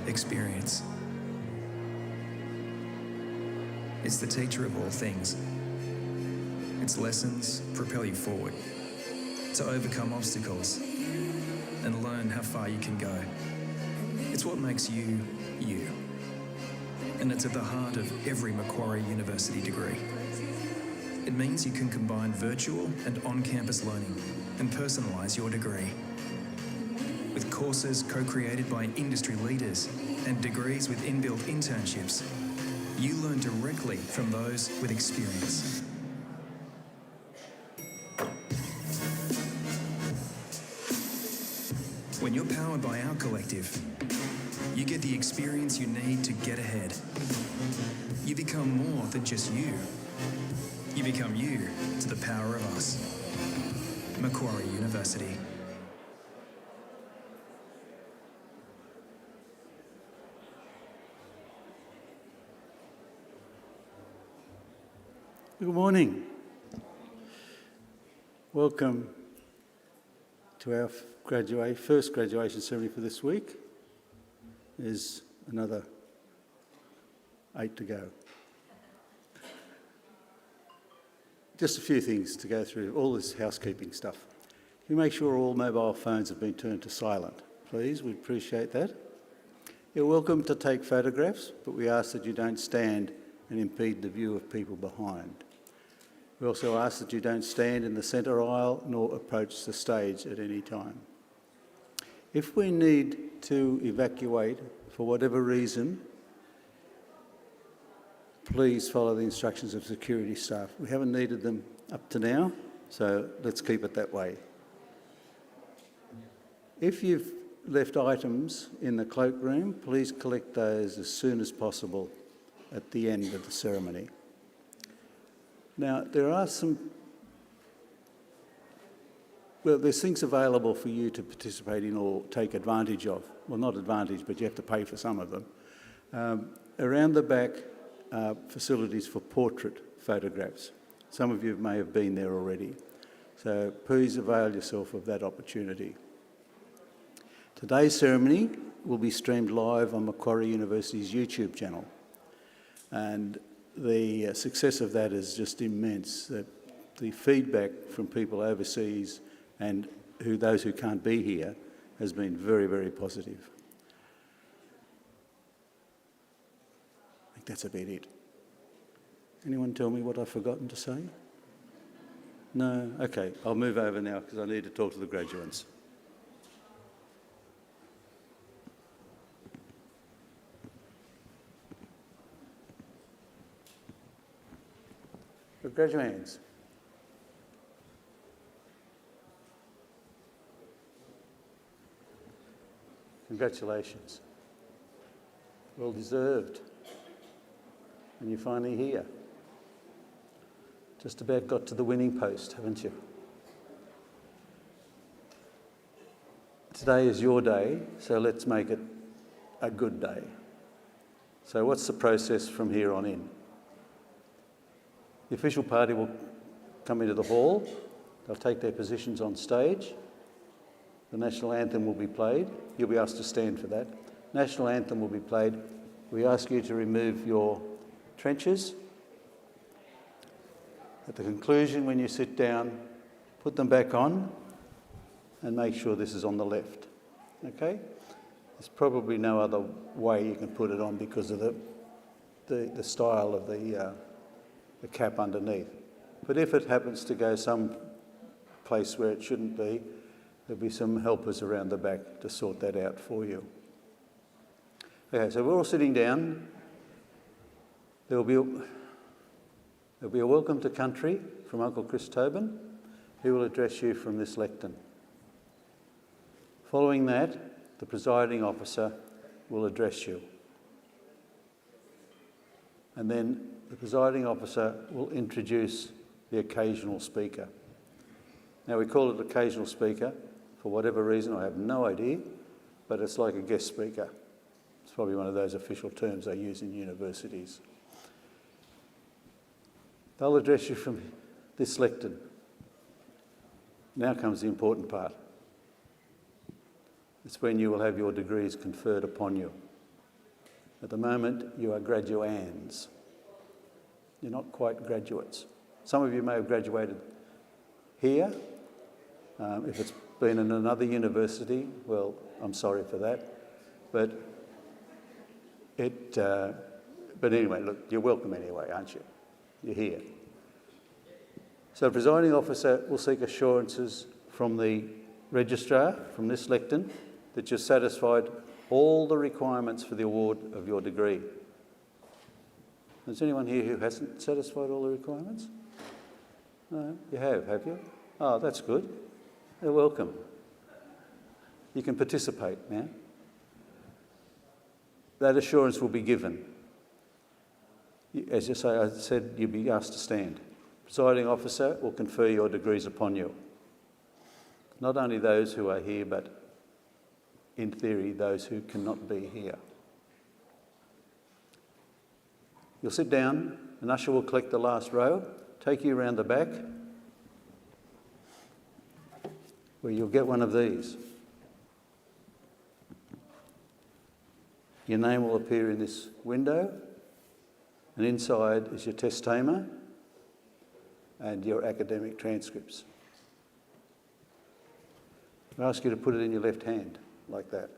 experience. It's the teacher of all things. Its lessons propel you forward to overcome obstacles and learn how far you can go. It's what makes you, you. And it's at the heart of every Macquarie University degree. It means you can combine virtual and on-campus learning and personalise your degree. With courses co-created by industry leaders and degrees with inbuilt internships, you learn directly from those with experience. When you're powered by our collective, you get the experience you need to get ahead. You become more than just you. You become you to the power of us. Macquarie University. Good morning. Welcome to our first graduation ceremony for this week. There's another 8 to go. Just a few things to go through, all this housekeeping stuff. Can you make sure all mobile phones have been turned to silent, please? We'd appreciate that. You're welcome to take photographs, but we ask that you don't stand and impede the view of people behind. We also ask that you don't stand in the centre aisle nor approach the stage at any time. If we need to evacuate for whatever reason, please follow the instructions of security staff. We haven't needed them up to now, so let's keep it that way. If you've left items in the cloakroom, please collect those as soon as possible at the end of the ceremony. Now, there's things available for you to participate in or take advantage of. Well, not advantage, but you have to pay for some of them. Around the back are facilities for portrait photographs. Some of you may have been there already, so please avail yourself of that opportunity. Today's ceremony will be streamed live on Macquarie University's YouTube channel, and the success of that is just immense. The feedback from people overseas and those who can't be here has been very, very positive. I think that's about it. Anyone tell me what I've forgotten to say? No? Okay, I'll move over now because I need to talk to the graduates. Graduates. Congratulations. Well deserved. And you're finally here. Just about got to the winning post, haven't you? Today is your day, so let's make it a good day. So what's the process from here on in? The official party will come into the hall. They'll take their positions on stage. The national anthem will be played. You'll be asked to stand for that. National anthem will be played. We ask you to remove your trenchers. At the conclusion, when you sit down, put them back on and make sure this is on the left. Okay? There's probably no other way you can put it on because of the style of the cap underneath. But if it happens to go some place where it shouldn't be, there'll be some helpers around the back to sort that out for you. Okay, so we're all sitting down. There'll be a welcome to country from Uncle Chris Tobin, who will address you from this lectern. Following that, the presiding officer will address you. And then the presiding officer will introduce the occasional speaker. Now, we call it occasional speaker for whatever reason, I have no idea, but it's like a guest speaker. It's probably one of those official terms they use in universities. They'll address you from this lectern. Now comes the important part. It's when you will have your degrees conferred upon you. At the moment, you are graduands. You're not quite graduates. Some of you may have graduated here. If it's been in another university, well, I'm sorry for that. But anyway, look, you're welcome anyway, aren't you? You're here. So the presiding officer will seek assurances from the registrar, from this lectern, that you've satisfied all the requirements for the award of your degree. Is anyone here who hasn't satisfied all the requirements? No, you have you? Oh, that's good. You're welcome. You can participate now. That assurance will be given. As I said, you'll be asked to stand. Presiding officer will confer your degrees upon you. Not only those who are here, but in theory, those who cannot be here. You'll sit down, an usher will collect the last row, take you around the back, where you'll get one of these. Your name will appear in this window, and inside is your testamer and your academic transcripts. I ask you to put it in your left hand, like that.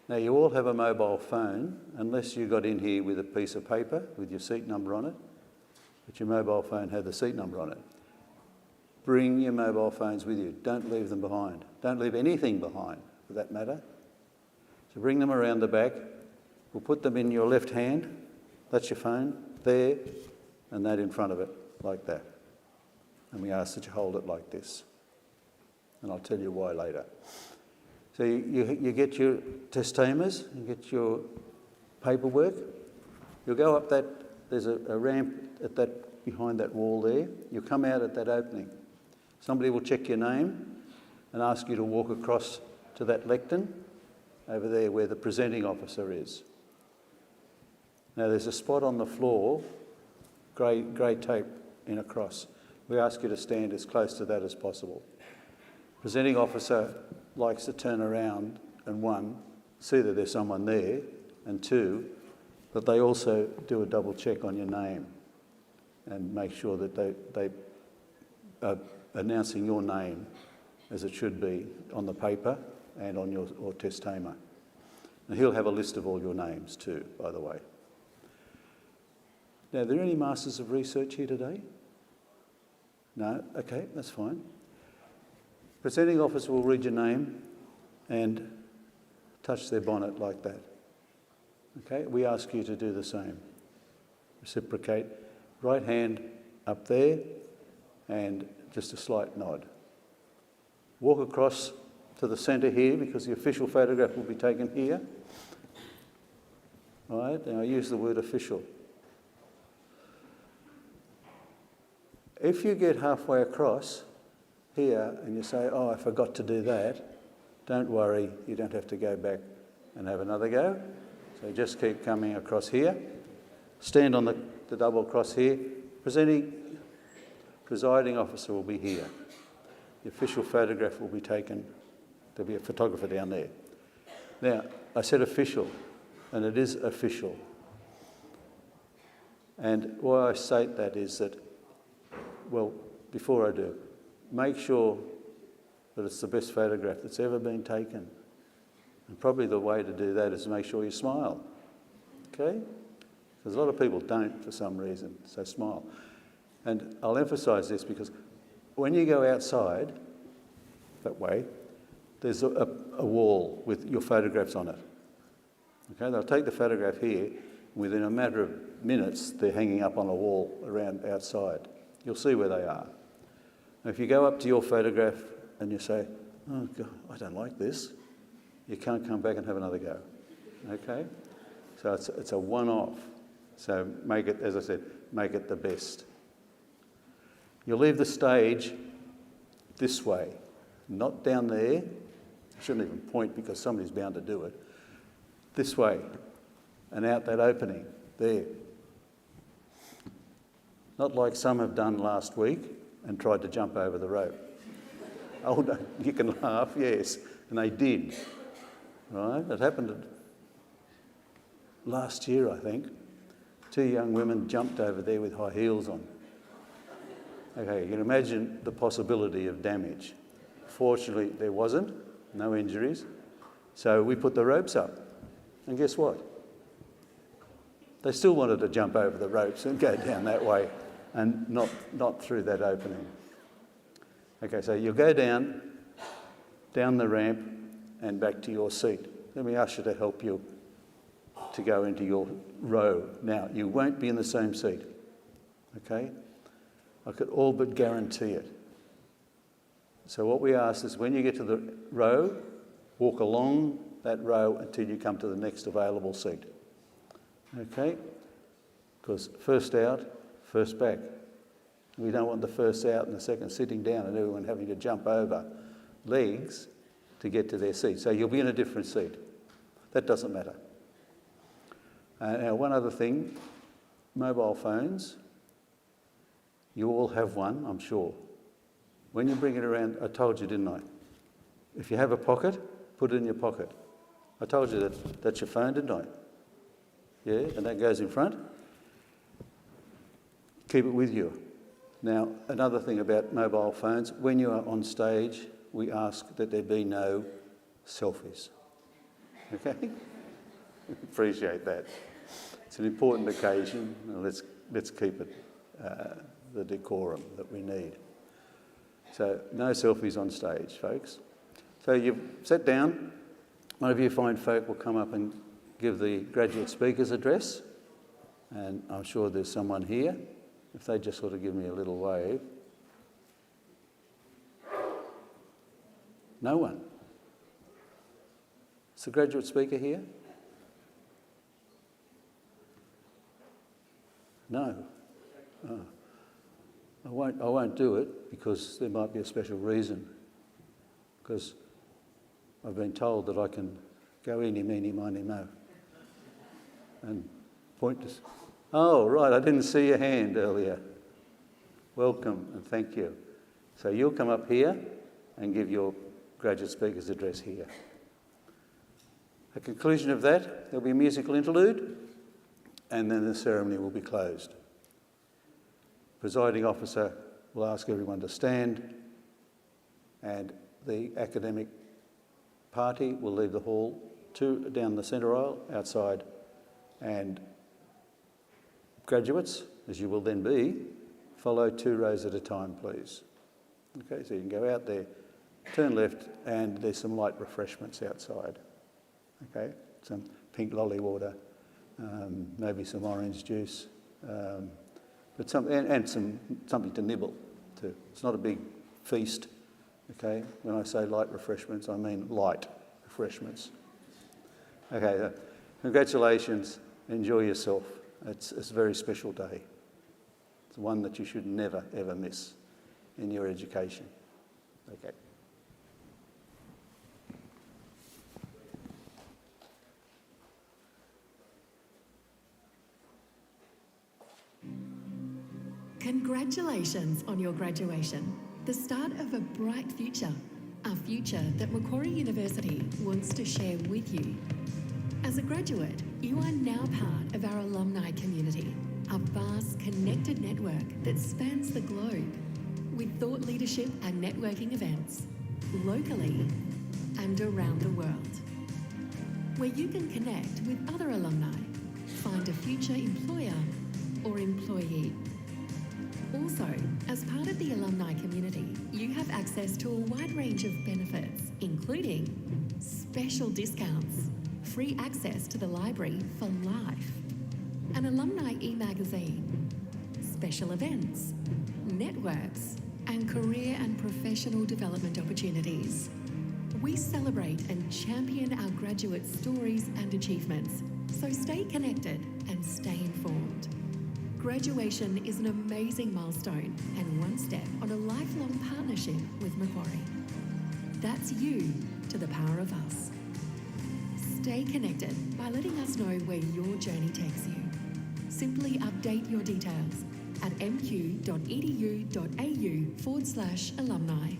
Now, you all have a mobile phone, unless you got in here with a piece of paper with your seat number on it, but your mobile phone had the seat number on it. Bring your mobile phones with you. Don't leave them behind. Don't leave anything behind, for that matter. So bring them around the back. We'll put them in your left hand. That's your phone, there, and that in front of it, like that. And we ask that you hold it like this. And I'll tell you why later. So you get your testamers, you get your paperwork. You'll go up that, there's a ramp at that, behind that wall there. You'll come out at that opening. Somebody will check your name and ask you to walk across to that lectern over there where the presenting officer is. Now there's a spot on the floor, grey tape in a cross. We ask you to stand as close to that as possible. Presenting officer likes to turn around and, one, see that there's someone there, and two, that they also do a double check on your name and make sure that they are announcing your name as it should be on the paper and on your testamer. And he'll have a list of all your names too, by the way. Now, are there any Masters of Research here today? No? Okay, that's fine. Presenting officer will read your name and touch their bonnet like that. Okay, we ask you to do the same. Reciprocate. Right hand up there and just a slight nod. Walk across to the centre here because the official photograph will be taken here. All right, and I use the word official. If you get halfway across here and you say, oh, I forgot to do that, don't worry, you don't have to go back and have another go. So just keep coming across here. Stand on the double cross here. Presiding officer will be here. The official photograph will be taken. There'll be a photographer down there. Now, I said official, and it is official. And why I state that is that, well, before I do, make sure that it's the best photograph that's ever been taken. And probably the way to do that is to make sure you smile, okay? Because a lot of people don't for some reason, so smile. And I'll emphasise this because when you go outside, that way, there's a wall with your photographs on it. Okay, they'll take the photograph here, and within a matter of minutes, they're hanging up on a wall around outside. You'll see where they are. Now, if you go up to your photograph and you say, oh, God, I don't like this, you can't come back and have another go, okay? So it's a one-off. So make it, as I said, make it the best. You'll leave the stage this way, not down there. You shouldn't even point because somebody's bound to do it. This way, and out that opening, there. Not like some have done last week and tried to jump over the rope. Oh, no, you can laugh, yes, and they did. Right? It happened last year, I think, 2 young women jumped over there with high heels on. Okay, you can imagine the possibility of damage. Fortunately, there wasn't, no injuries. So we put the ropes up. And guess what? They still wanted to jump over the ropes and go down that way and not through that opening. Okay, so you'll go down the ramp and back to your seat. Let me ask you to help you to go into your row. Now, you won't be in the same seat, okay? I could all but guarantee it. So what we ask is when you get to the row, walk along that row until you come to the next available seat, okay? Because first out, first back. We don't want the first out and the second sitting down and everyone having to jump over legs to get to their seat. So you'll be in a different seat. That doesn't matter. Now, one other thing, mobile phones, you all have one, I'm sure. When you bring it around, I told you, didn't I? If you have a pocket, put it in your pocket. I told you that's your phone, didn't I? Yeah, and that goes in front. Keep it with you. Now, another thing about mobile phones, when you are on stage, we ask that there be no selfies. Okay? Appreciate that. It's an important occasion. Let's keep it the decorum that we need. So no selfies on stage, folks. So you've sat down. One of you fine folk will come up and give the graduate speaker's address. And I'm sure there's someone here. If they just sort of give me a little wave. No one. Is the graduate speaker here? No. Oh. I won't do it because there might be a special reason. Because I've been told that I can go eeny, meeny, miny, mo. And point to... Oh, right, I didn't see your hand earlier. Welcome and thank you. So you'll come up here and give your graduate speaker's address here. At the conclusion of that, there'll be a musical interlude and then the ceremony will be closed. Presiding officer will ask everyone to stand and the academic party will leave the hall, 2 down the centre aisle outside, and graduates, as you will then be, follow 2 rows at a time, please. Okay, so you can go out there, turn left, and there's some light refreshments outside. Okay, some pink lolly water, maybe some orange juice, but something to nibble too. It's not a big feast. Okay, when I say light refreshments, I mean light refreshments. Okay, congratulations. Enjoy yourself. It's a very special day. It's one that you should never, ever miss in your education. Okay. Congratulations on your graduation, the start of a bright future, a future that Macquarie University wants to share with you. As a graduate, you are now part of our alumni community, a vast connected network that spans the globe, with thought leadership and networking events, locally and around the world, where you can connect with other alumni, find a future employer or employee. Also, as part of the alumni community, you have access to a wide range of benefits, including special discounts, free access to the library for life, an alumni e-magazine, special events, networks, and career and professional development opportunities. We celebrate and champion our graduate stories and achievements, so stay connected and stay informed. Graduation is an amazing milestone and one step on a lifelong partnership with Macquarie. That's you to the power of us. Stay connected by letting us know where your journey takes you. Simply update your details at mq.edu.au/alumni.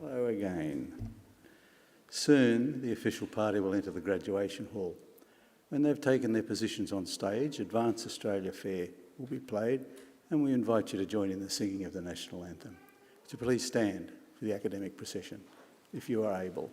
Hello again. Soon, the official party will enter the graduation hall. When they've taken their positions on stage, Advance Australia Fair will be played, and we invite you to join in the singing of the national anthem. So please stand for the academic procession, if you are able.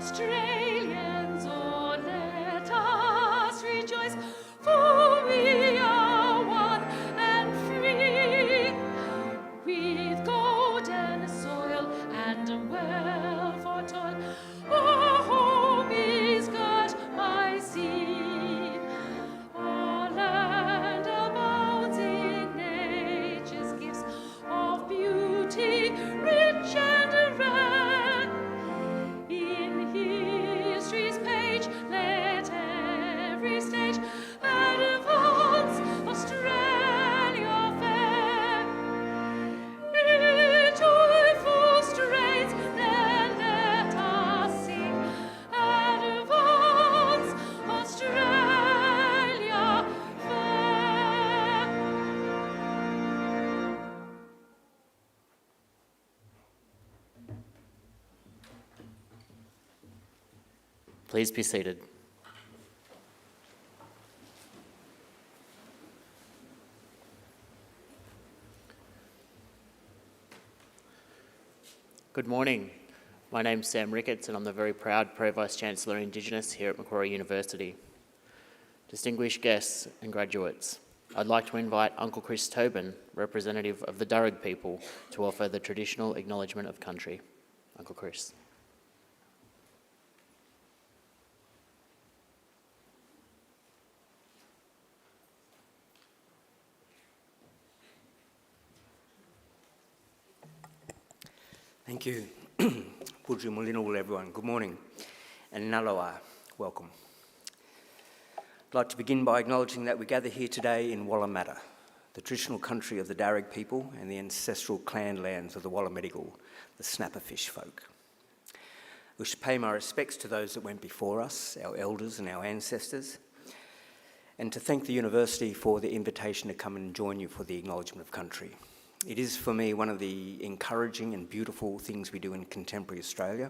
Australians, oh, let us rejoice, for we are one and free, with golden soil and a well for toil. Our home is God by sea. Our land abounds in nature's gifts of beauty, rich and rare. In history's page, let every stage advance Australia fair. In joyful strains, then let us sing, advance Australia fair. Please be seated. Good morning. My name's Sam Ricketts and I'm the very proud Pro-Vice-Chancellor Indigenous here at Macquarie University. Distinguished guests and graduates, I'd like to invite Uncle Chris Tobin, representative of the Darug people, to offer the traditional acknowledgement of country. Uncle Chris. Thank you. Pudju Mulinul, everyone. Good morning. And Nalawa, welcome. I'd like to begin by acknowledging that we gather here today in Wallamata, the traditional country of the Darug people and the ancestral clan lands of the Wallamedigal, the snapperfish folk. I wish to pay my respects to those that went before us, our elders and our ancestors, and to thank the university for the invitation to come and join you for the acknowledgement of country. It is for me one of the encouraging and beautiful things we do in contemporary Australia,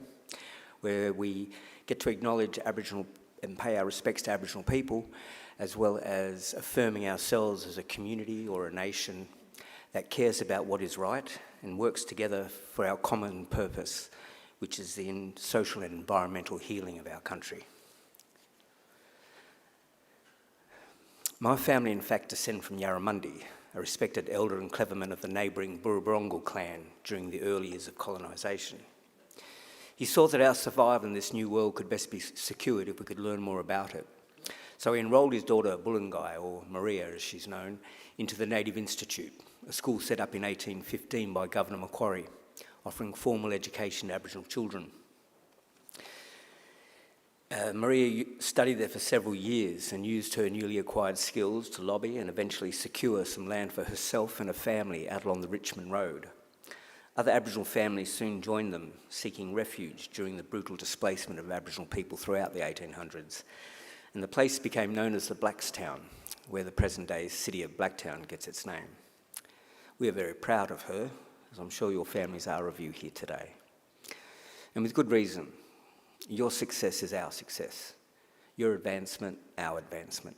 where we get to acknowledge Aboriginal and pay our respects to Aboriginal people, as well as affirming ourselves as a community or a nation that cares about what is right and works together for our common purpose, which is the social and environmental healing of our country. My family, in fact, descend from Yarramundi, a respected elder and cleverman of the neighbouring Burruburungal clan during the early years of colonisation. He saw that our survival in this new world could best be secured if we could learn more about it. So he enrolled his daughter Bulungai, or Maria as she's known, into the Native Institute, a school set up in 1815 by Governor Macquarie, offering formal education to Aboriginal children. Maria studied there for several years and used her newly acquired skills to lobby and eventually secure some land for herself and her family out along the Richmond Road. Other Aboriginal families soon joined them, seeking refuge during the brutal displacement of Aboriginal people throughout the 1800s. And the place became known as the Blackstown, where the present-day city of Blacktown gets its name. We are very proud of her, as I'm sure your families are of you here today. And with good reason. Your success is our success. Your advancement, our advancement.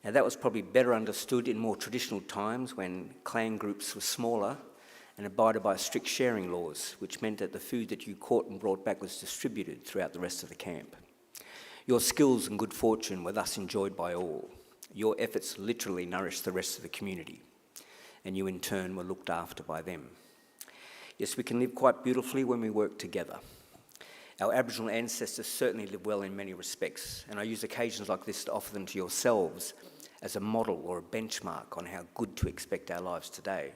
Now that was probably better understood in more traditional times when clan groups were smaller and abided by strict sharing laws, which meant that the food that you caught and brought back was distributed throughout the rest of the camp. Your skills and good fortune were thus enjoyed by all. Your efforts literally nourished the rest of the community, and you in turn were looked after by them. Yes, we can live quite beautifully when we work together. Our Aboriginal ancestors certainly live well in many respects, and I use occasions like this to offer them to yourselves as a model or a benchmark on how good to expect our lives today.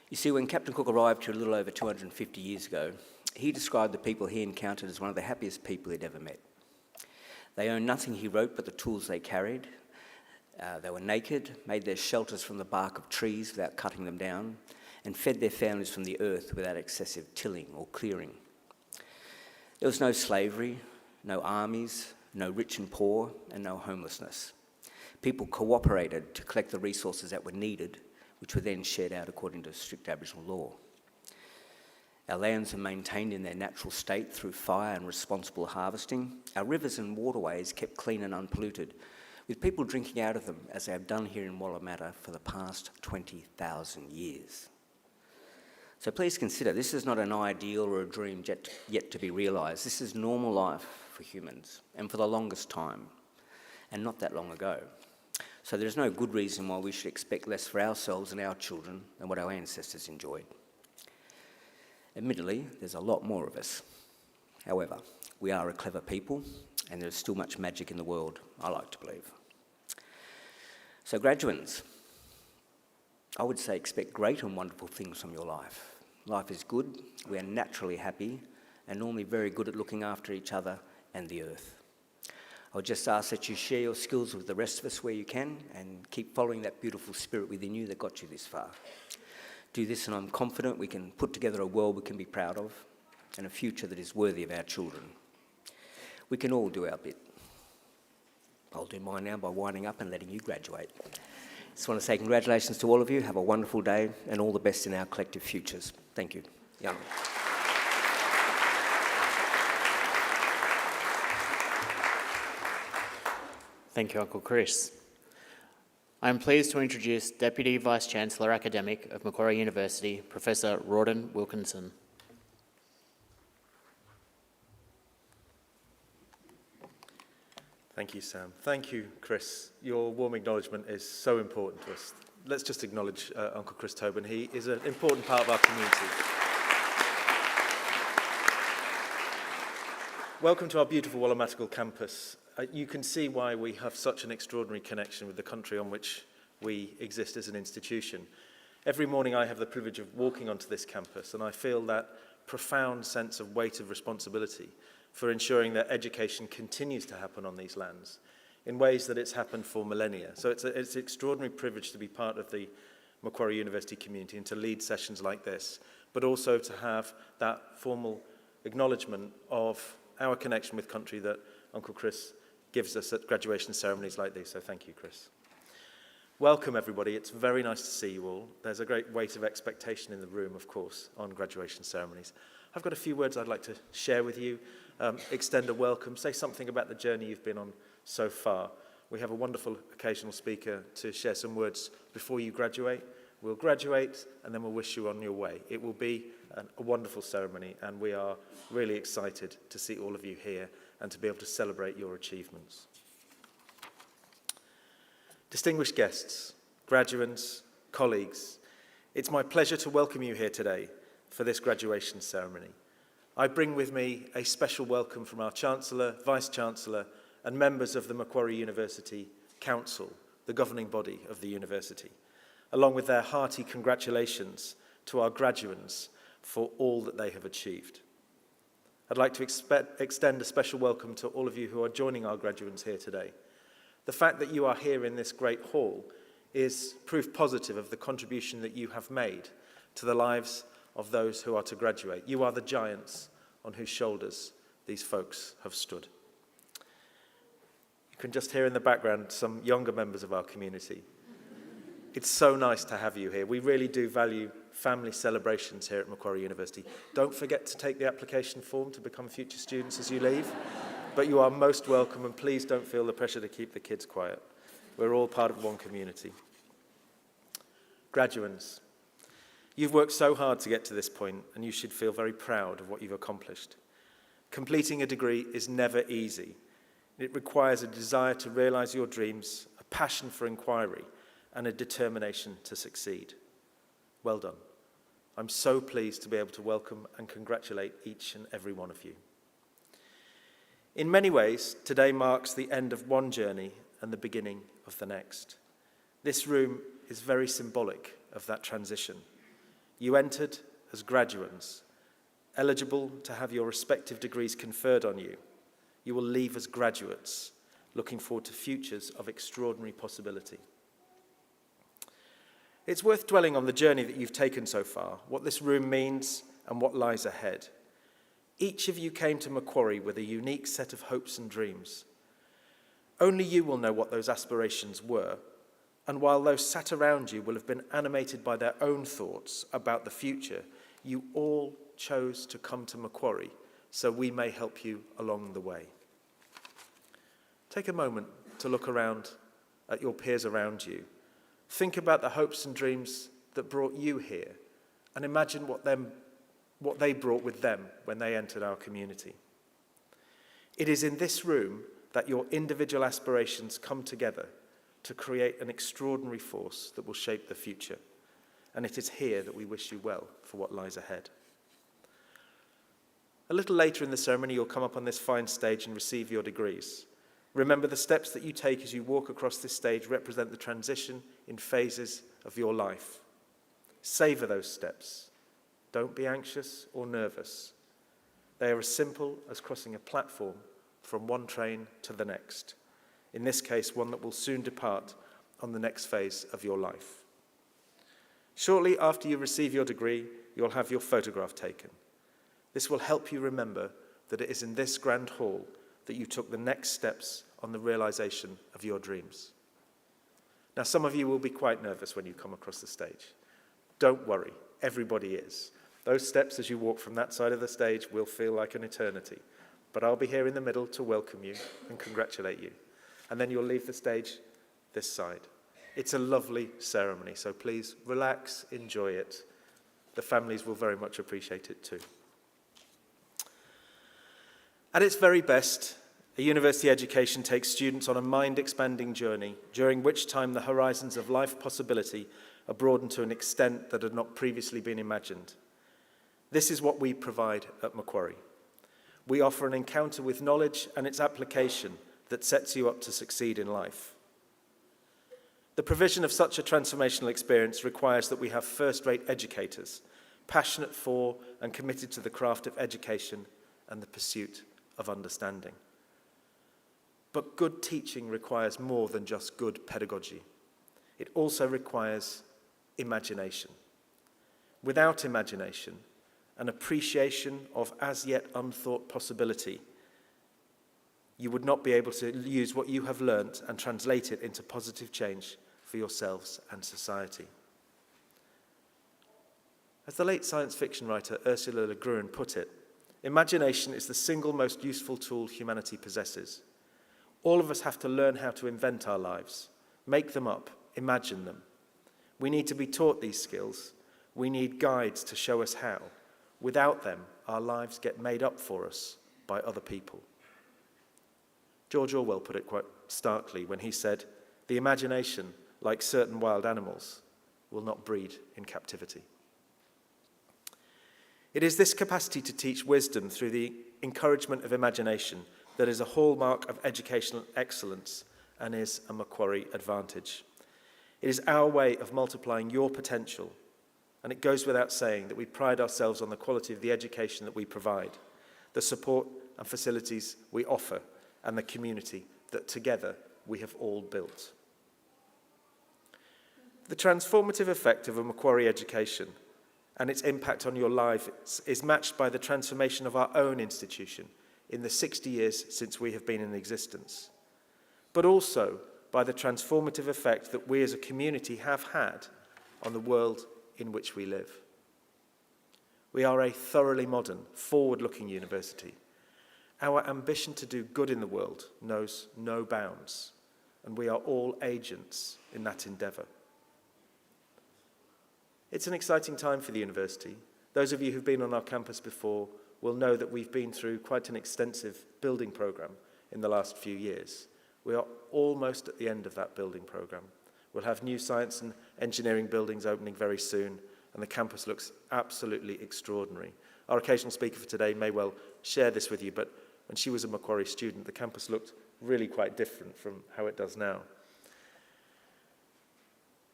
You see, when Captain Cook arrived here a little over 250 years ago, he described the people he encountered as one of the happiest people he'd ever met. They owned nothing, he wrote, but the tools they carried. They were naked, made their shelters from the bark of trees without cutting them down, and fed their families from the earth without excessive tilling or clearing. There was no slavery, no armies, no rich and poor, and no homelessness. People cooperated to collect the resources that were needed, which were then shared out according to strict Aboriginal law. Our lands are maintained in their natural state through fire and responsible harvesting. Our rivers and waterways kept clean and unpolluted, with people drinking out of them, as they have done here in Wallamata for the past 20,000 years. So please consider, this is not an ideal or a dream yet to be realised. This is normal life for humans, and for the longest time, and not that long ago. So there's no good reason why we should expect less for ourselves and our children than what our ancestors enjoyed. Admittedly, there's a lot more of us. However, we are a clever people, and there's still much magic in the world, I like to believe. So graduates, I would say expect great and wonderful things from your life. Life is good, we are naturally happy, and normally very good at looking after each other and the earth. I would just ask that you share your skills with the rest of us where you can, and keep following that beautiful spirit within you that got you this far. Do this and I'm confident we can put together a world we can be proud of, and a future that is worthy of our children. We can all do our bit. I'll do mine now by winding up and letting you graduate. Just want to say congratulations to all of you. Have a wonderful day and all the best in our collective futures. Thank you. Yeah. Thank you, Uncle Chris. I am pleased to introduce Deputy Vice-Chancellor Academic of Macquarie University, Professor Rawdon Wilkinson. Thank you, Sam. Thank you, Chris. Your warm acknowledgement is so important to us. Let's just acknowledge Uncle Chris Tobin. He is an important part of our community. Welcome to our beautiful Wallamatical campus. You can see why we have such an extraordinary connection with the country on which we exist as an institution. Every morning I have the privilege of walking onto this campus, and I feel that profound sense of weight of responsibility for ensuring that education continues to happen on these lands in ways that it's happened for millennia. So it's an extraordinary privilege to be part of the Macquarie University community and to lead sessions like this, but also to have that formal acknowledgement of our connection with country that Uncle Chris gives us at graduation ceremonies like these. So thank you, Chris. Welcome, everybody. It's very nice to see you all. There's a great weight of expectation in the room, of course, on graduation ceremonies. I've got a few words I'd like to share with you, extend a welcome, say something about the journey you've been on so far. We have a wonderful occasional speaker to share some words before you graduate. We'll graduate and then we'll wish you on your way. It will be a wonderful ceremony, and we are really excited to see all of you here and to be able to celebrate your achievements. Distinguished guests, graduates, colleagues, it's my pleasure to welcome you here today for this graduation ceremony. I bring with me a special welcome from our Chancellor, Vice-Chancellor, and members of the Macquarie University Council, the governing body of the university, along with their hearty congratulations to our graduates for all that they have achieved. I'd like to extend a special welcome to all of you who are joining our graduates here today. The fact that you are here in this great hall is proof positive of the contribution that you have made to the lives of those who are to graduate. You are the giants on whose shoulders these folks have stood. You can just hear in the background some younger members of our community. It's so nice to have you here. We really do value family celebrations here at Macquarie University. Don't forget to take the application form to become future students as you leave. But you are most welcome, and please don't feel the pressure to keep the kids quiet. We're all part of one community. Graduates, you've worked so hard to get to this point, and you should feel very proud of what you've accomplished. Completing a degree is never easy. It requires a desire to realize your dreams, a passion for inquiry, and a determination to succeed. Well done. I'm so pleased to be able to welcome and congratulate each and every one of you. In many ways, today marks the end of one journey and the beginning of the next. This room is very symbolic of that transition. You entered as graduates, eligible to have your respective degrees conferred on you. You will leave as graduates, looking forward to futures of extraordinary possibility. It's worth dwelling on the journey that you've taken so far, what this room means and what lies ahead. Each of you came to Macquarie with a unique set of hopes and dreams. Only you will know what those aspirations were, and while those sat around you will have been animated by their own thoughts about the future, you all chose to come to Macquarie so we may help you along the way. Take a moment to look around at your peers around you. Think about the hopes and dreams that brought you here, and imagine what they brought with them when they entered our community. It is in this room that your individual aspirations come together to create an extraordinary force that will shape the future. And it is here that we wish you well for what lies ahead. A little later in the ceremony, you'll come up on this fine stage and receive your degrees. Remember, the steps that you take as you walk across this stage represent the transition in phases of your life. Savor those steps. Don't be anxious or nervous. They are as simple as crossing a platform from one train to the next. In this case, one that will soon depart on the next phase of your life. Shortly after you receive your degree, you'll have your photograph taken. This will help you remember that it is in this grand hall that you took the next steps on the realization of your dreams. Now, some of you will be quite nervous when you come across the stage. Don't worry, everybody is. Those steps as you walk from that side of the stage will feel like an eternity, but I'll be here in the middle to welcome you and congratulate you. And then you'll leave the stage this side. It's a lovely ceremony, so please relax, enjoy it. The families will very much appreciate it too. At its very best, A university education takes students on a mind-expanding journey, during which time the horizons of life possibility are broadened to an extent that had not previously been imagined. This is what we provide at Macquarie. We offer an encounter with knowledge and its application that sets you up to succeed in life. The provision of such a transformational experience requires that we have first-rate educators, passionate for and committed to the craft of education and the pursuit of understanding. But good teaching requires more than just good pedagogy. It also requires imagination. Without imagination, an appreciation of as yet unthought possibility, you would not be able to use what you have learnt and translate it into positive change for yourselves and society. As the late science fiction writer Ursula Le Guin put it, imagination is the single most useful tool humanity possesses. All of us have to learn how to invent our lives, make them up, imagine them. We need to be taught these skills. We need guides to show us how. Without them, our lives get made up for us by other people. George Orwell put it quite starkly when he said, "The imagination, like certain wild animals, will not breed in captivity." It is this capacity to teach wisdom through the encouragement of imagination that is a hallmark of educational excellence and is a Macquarie advantage. It is our way of multiplying your potential, and it goes without saying that we pride ourselves on the quality of the education that we provide, the support and facilities we offer, and the community that together we have all built. The transformative effect of a Macquarie education and its impact on your lives is matched by the transformation of our own institution in the 60 years since we have been in existence, but also by the transformative effect that we as a community have had on the world in which we live. We are a thoroughly modern, forward-looking university. Our ambition to do good in the world knows no bounds, and we are all agents in that endeavour. It's an exciting time for the university. Those of you who've been on our campus before will know that we've been through quite an extensive building programme in the last few years. We are almost at the end of that building programme. We'll have new science and engineering buildings opening very soon, and the campus looks absolutely extraordinary. Our occasional speaker for today may well share this with you, but when she was a Macquarie student, the campus looked really quite different from how it does now.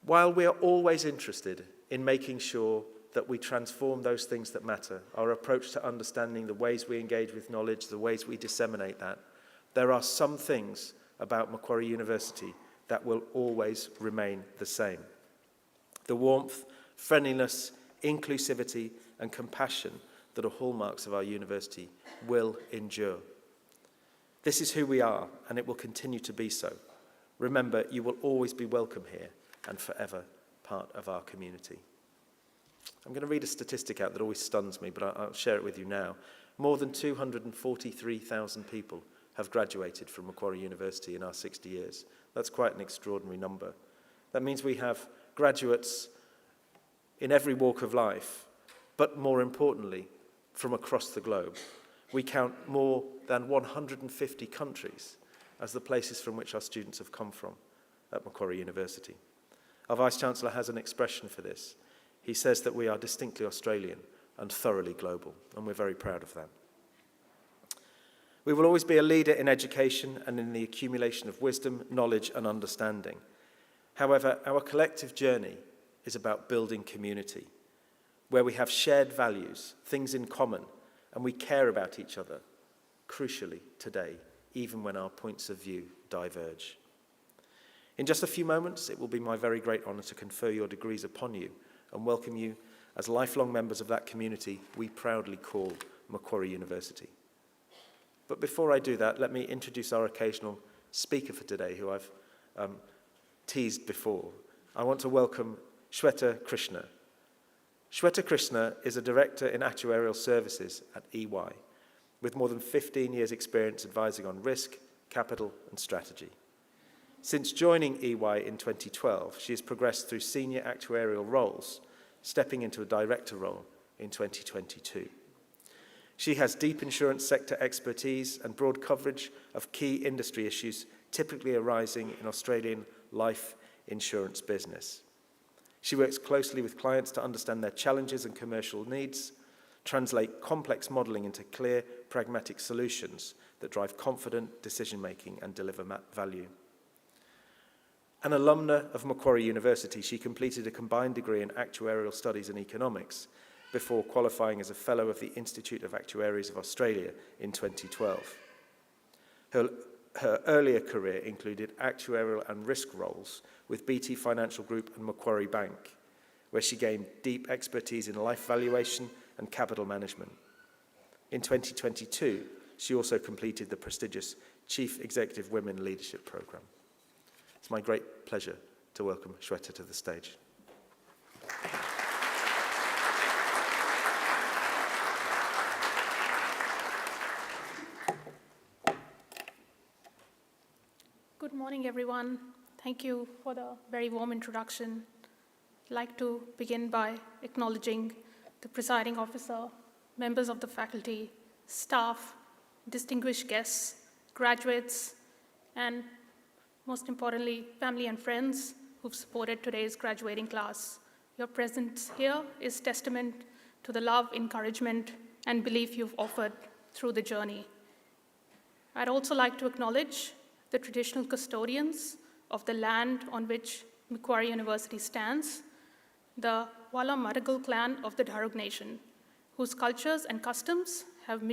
While we are always interested in making sure that we transform those things that matter, our approach to understanding, the ways we engage with knowledge, the ways we disseminate that, there are some things about Macquarie University that will always remain the same. The warmth, friendliness, inclusivity, and compassion that are hallmarks of our university will endure. This is who we are, and it will continue to be so. Remember, you will always be welcome here and forever part of our community. I'm going to read a statistic out that always stuns me, but I'll share it with you now. More than 243,000 people have graduated from Macquarie University in our 60 years. That's quite an extraordinary number. That means we have graduates in every walk of life, but more importantly, from across the globe. We count more than 150 countries as the places from which our students have come from at Macquarie University. Our Vice-Chancellor has an expression for this. He says that we are distinctly Australian and thoroughly global, and we're very proud of that. We will always be a leader in education and in the accumulation of wisdom, knowledge, and understanding. However, our collective journey is about building community, where we have shared values, things in common, and we care about each other, crucially today, even when our points of view diverge. In just a few moments, it will be my very great honour to confer your degrees upon you and welcome you as lifelong members of that community we proudly call Macquarie University. But before I do that, let me introduce our occasional speaker for today, who I've teased before. I want to welcome Shweta Krishna. Shweta Krishna is a Director in Actuarial Services at EY, with more than 15 years' experience advising on risk, capital, and strategy. Since joining EY in 2012, she has progressed through senior actuarial roles, stepping into a director role in 2022. She has deep insurance sector expertise and broad coverage of key industry issues typically arising in Australian life insurance business. She works closely with clients to understand their challenges and commercial needs, translate complex modelling into clear, pragmatic solutions that drive confident decision-making and deliver value. An alumna of Macquarie University, she completed a combined degree in actuarial studies and economics before qualifying as a Fellow of the Institute of Actuaries of Australia in 2012. Her earlier career included actuarial and risk roles with BT Financial Group and Macquarie Bank, where she gained deep expertise in life valuation and capital management. In 2022, she also completed the prestigious Chief Executive Women Leadership Programme. It's my great pleasure to welcome Shweta to the stage. Good morning, everyone. Thank you for the very warm introduction. I'd like to begin by acknowledging the presiding officer, members of the faculty, staff, distinguished guests, graduates, and most importantly, family and friends who've supported today's graduating class. Your presence here is testament to the love, encouragement, and belief you've offered through the journey. I'd also like to acknowledge the traditional custodians of the land on which Macquarie University stands, the Walla Madigal clan of the Darug Nation, whose cultures and customs have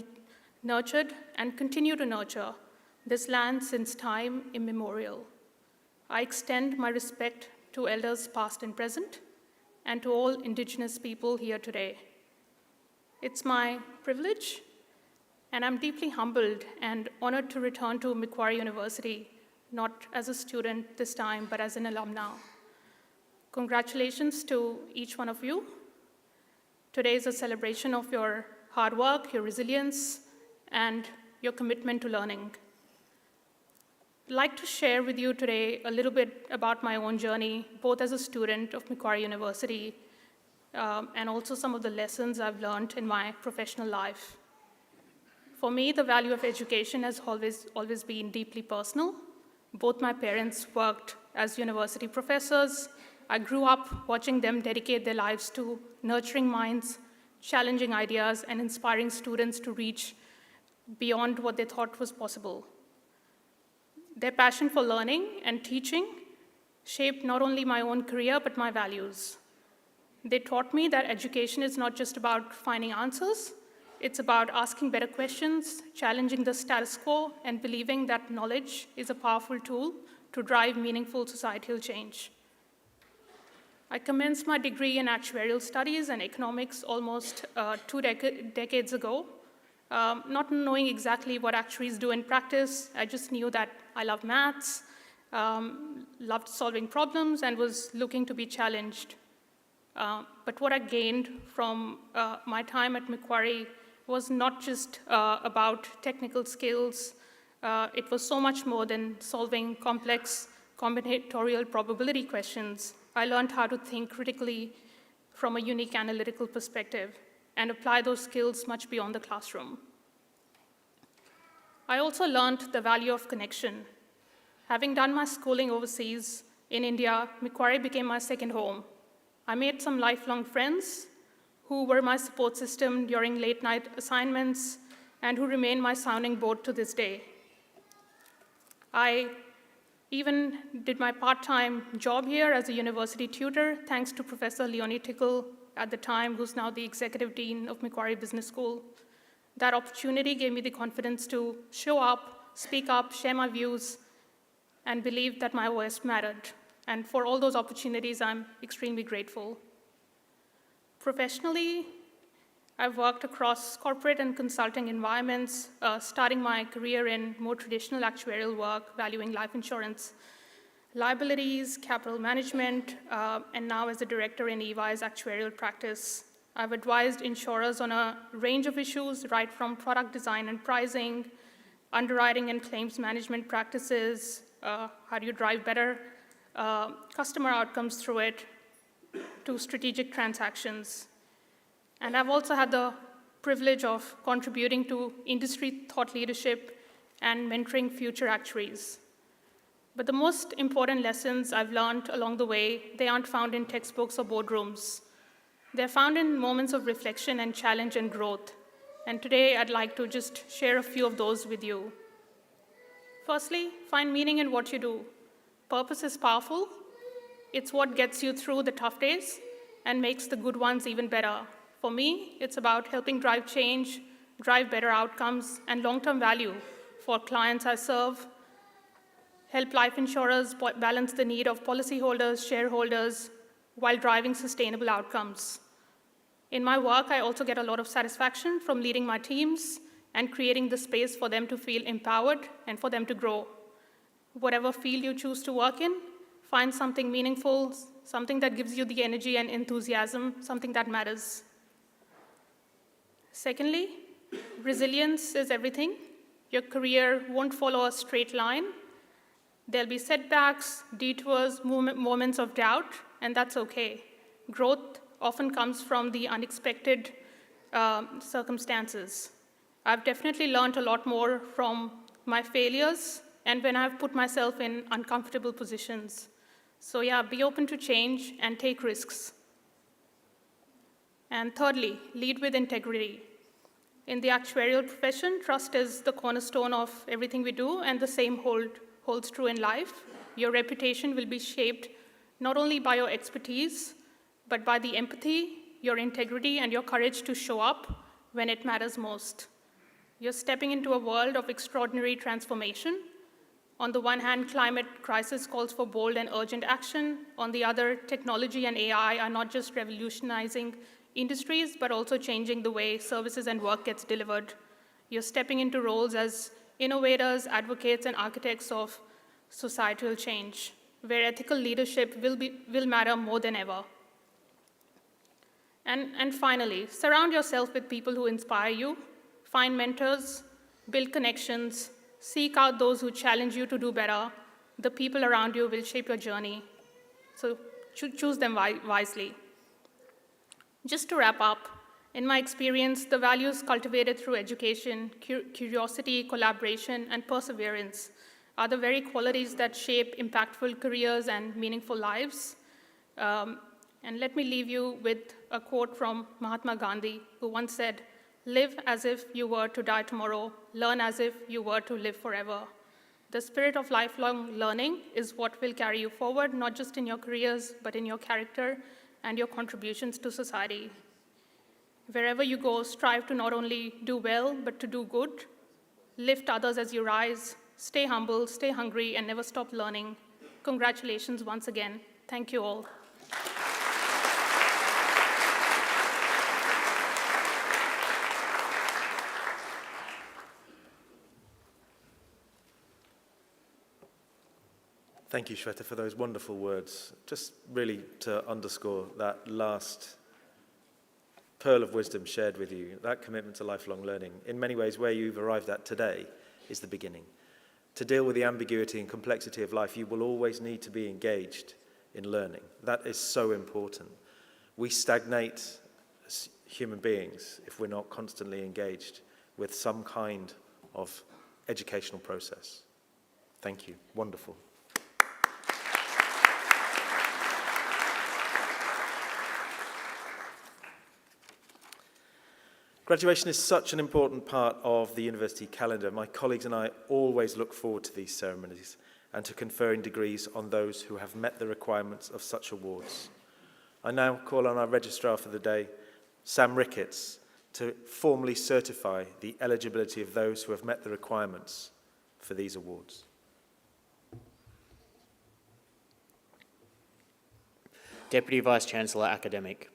nurtured and continue to nurture this land since time immemorial. I extend my respect to elders past and present, and to all Indigenous people here today. It's my privilege, and I'm deeply humbled and honored to return to Macquarie University, not as a student this time, but as an alumna. Congratulations to each one of you. Today is a celebration of your hard work, your resilience, and your commitment to learning. I'd like to share with you today a little bit about my own journey, both as a student of Macquarie University and also some of the lessons I've learned in my professional life. For me, the value of education has always been deeply personal. Both my parents worked as university professors. I grew up watching them dedicate their lives to nurturing minds, challenging ideas, and inspiring students to reach beyond what they thought was possible. Their passion for learning and teaching shaped not only my own career, but my values. They taught me that education is not just about finding answers. It's about asking better questions, challenging the status quo, and believing that knowledge is a powerful tool to drive meaningful societal change. I commenced my degree in actuarial studies and economics almost 2 decades ago, not knowing exactly what actuaries do in practice. I just knew that I loved maths, loved solving problems, and was looking to be challenged. But what I gained from my time at Macquarie was not just about technical skills. It was so much more than solving complex combinatorial probability questions. I learned how to think critically from a unique analytical perspective and apply those skills much beyond the classroom. I also learned the value of connection. Having done my schooling overseas in India, Macquarie became my second home. I made some lifelong friends who were my support system during late-night assignments and who remain my sounding board to this day. I even did my part-time job here as a university tutor, thanks to Professor Leonie Tickle at the time, who's now the executive dean of Macquarie Business School. That opportunity gave me the confidence to show up, speak up, share my views, and believe that my voice mattered. And for all those opportunities, I'm extremely grateful. Professionally, I've worked across corporate and consulting environments, starting my career in more traditional actuarial work, valuing life insurance, liabilities, capital management, and now as a director in EY's actuarial practice. I've advised insurers on a range of issues, right from product design and pricing, underwriting and claims management practices, how do you drive better customer outcomes through it, to strategic transactions. And I've also had the privilege of contributing to industry thought leadership and mentoring future actuaries. But the most important lessons I've learned along the way, they aren't found in textbooks or boardrooms. They're found in moments of reflection and challenge and growth. And today I'd like to just share a few of those with you. Firstly, find meaning in what you do. Purpose is powerful. It's what gets you through the tough days and makes the good ones even better. For me, it's about helping drive change, drive better outcomes, and long-term value for clients I serve, help life insurers balance the need of policyholders, shareholders, while driving sustainable outcomes. In my work, I also get a lot of satisfaction from leading my teams and creating the space for them to feel empowered and for them to grow. Whatever field you choose to work in, find something meaningful, something that gives you the energy and enthusiasm, something that matters. Secondly, resilience is everything. Your career won't follow a straight line. There'll be setbacks, detours, moments of doubt, and that's okay. Growth often comes from the unexpected circumstances. I've definitely learned a lot more from my failures and when I've put myself in uncomfortable positions. So yeah, be open to change and take risks. And thirdly, lead with integrity. In the actuarial profession, trust is the cornerstone of everything we do, and the same holds true in life. Your reputation will be shaped not only by your expertise, but by the empathy, your integrity, and your courage to show up when it matters most. You're stepping into a world of extraordinary transformation. On the one hand, climate crisis calls for bold and urgent action. On the other, technology and AI are not just revolutionizing industries, but also changing the way services and work gets delivered. You're stepping into roles as innovators, advocates, and architects of societal change, where ethical leadership will matter more than ever. And finally, surround yourself with people who inspire you. Find mentors, build connections, seek out those who challenge you to do better. The people around you will shape your journey. So choose them wisely. Just to wrap up, in my experience, the values cultivated through education, curiosity, collaboration, and perseverance are the very qualities that shape impactful careers and meaningful lives. And let me leave you with a quote from Mahatma Gandhi, who once said, "Live as if you were to die tomorrow, learn as if you were to live forever." The spirit of lifelong learning is what will carry you forward, not just in your careers, but in your character and your contributions to society. Wherever you go, strive to not only do well, but to do good. Lift others as you rise. Stay humble, stay hungry, and never stop learning. Congratulations once again. Thank you all. Thank you, Shweta, for those wonderful words. Just really to underscore that last pearl of wisdom shared with you, that commitment to lifelong learning. In many ways, where you've arrived at today is the beginning. To deal with the ambiguity and complexity of life, you will always need to be engaged in learning. That is so important. We stagnate as human beings if we're not constantly engaged with some kind of educational process. Thank you. Wonderful. Graduation is such an important part of the university calendar. My colleagues and I always look forward to these ceremonies and to conferring degrees on those who have met the requirements of such awards. I now call on our registrar for the day, Sam Ricketts, to formally certify the eligibility of those who have met the requirements for these awards. Deputy Vice-Chancellor Academic,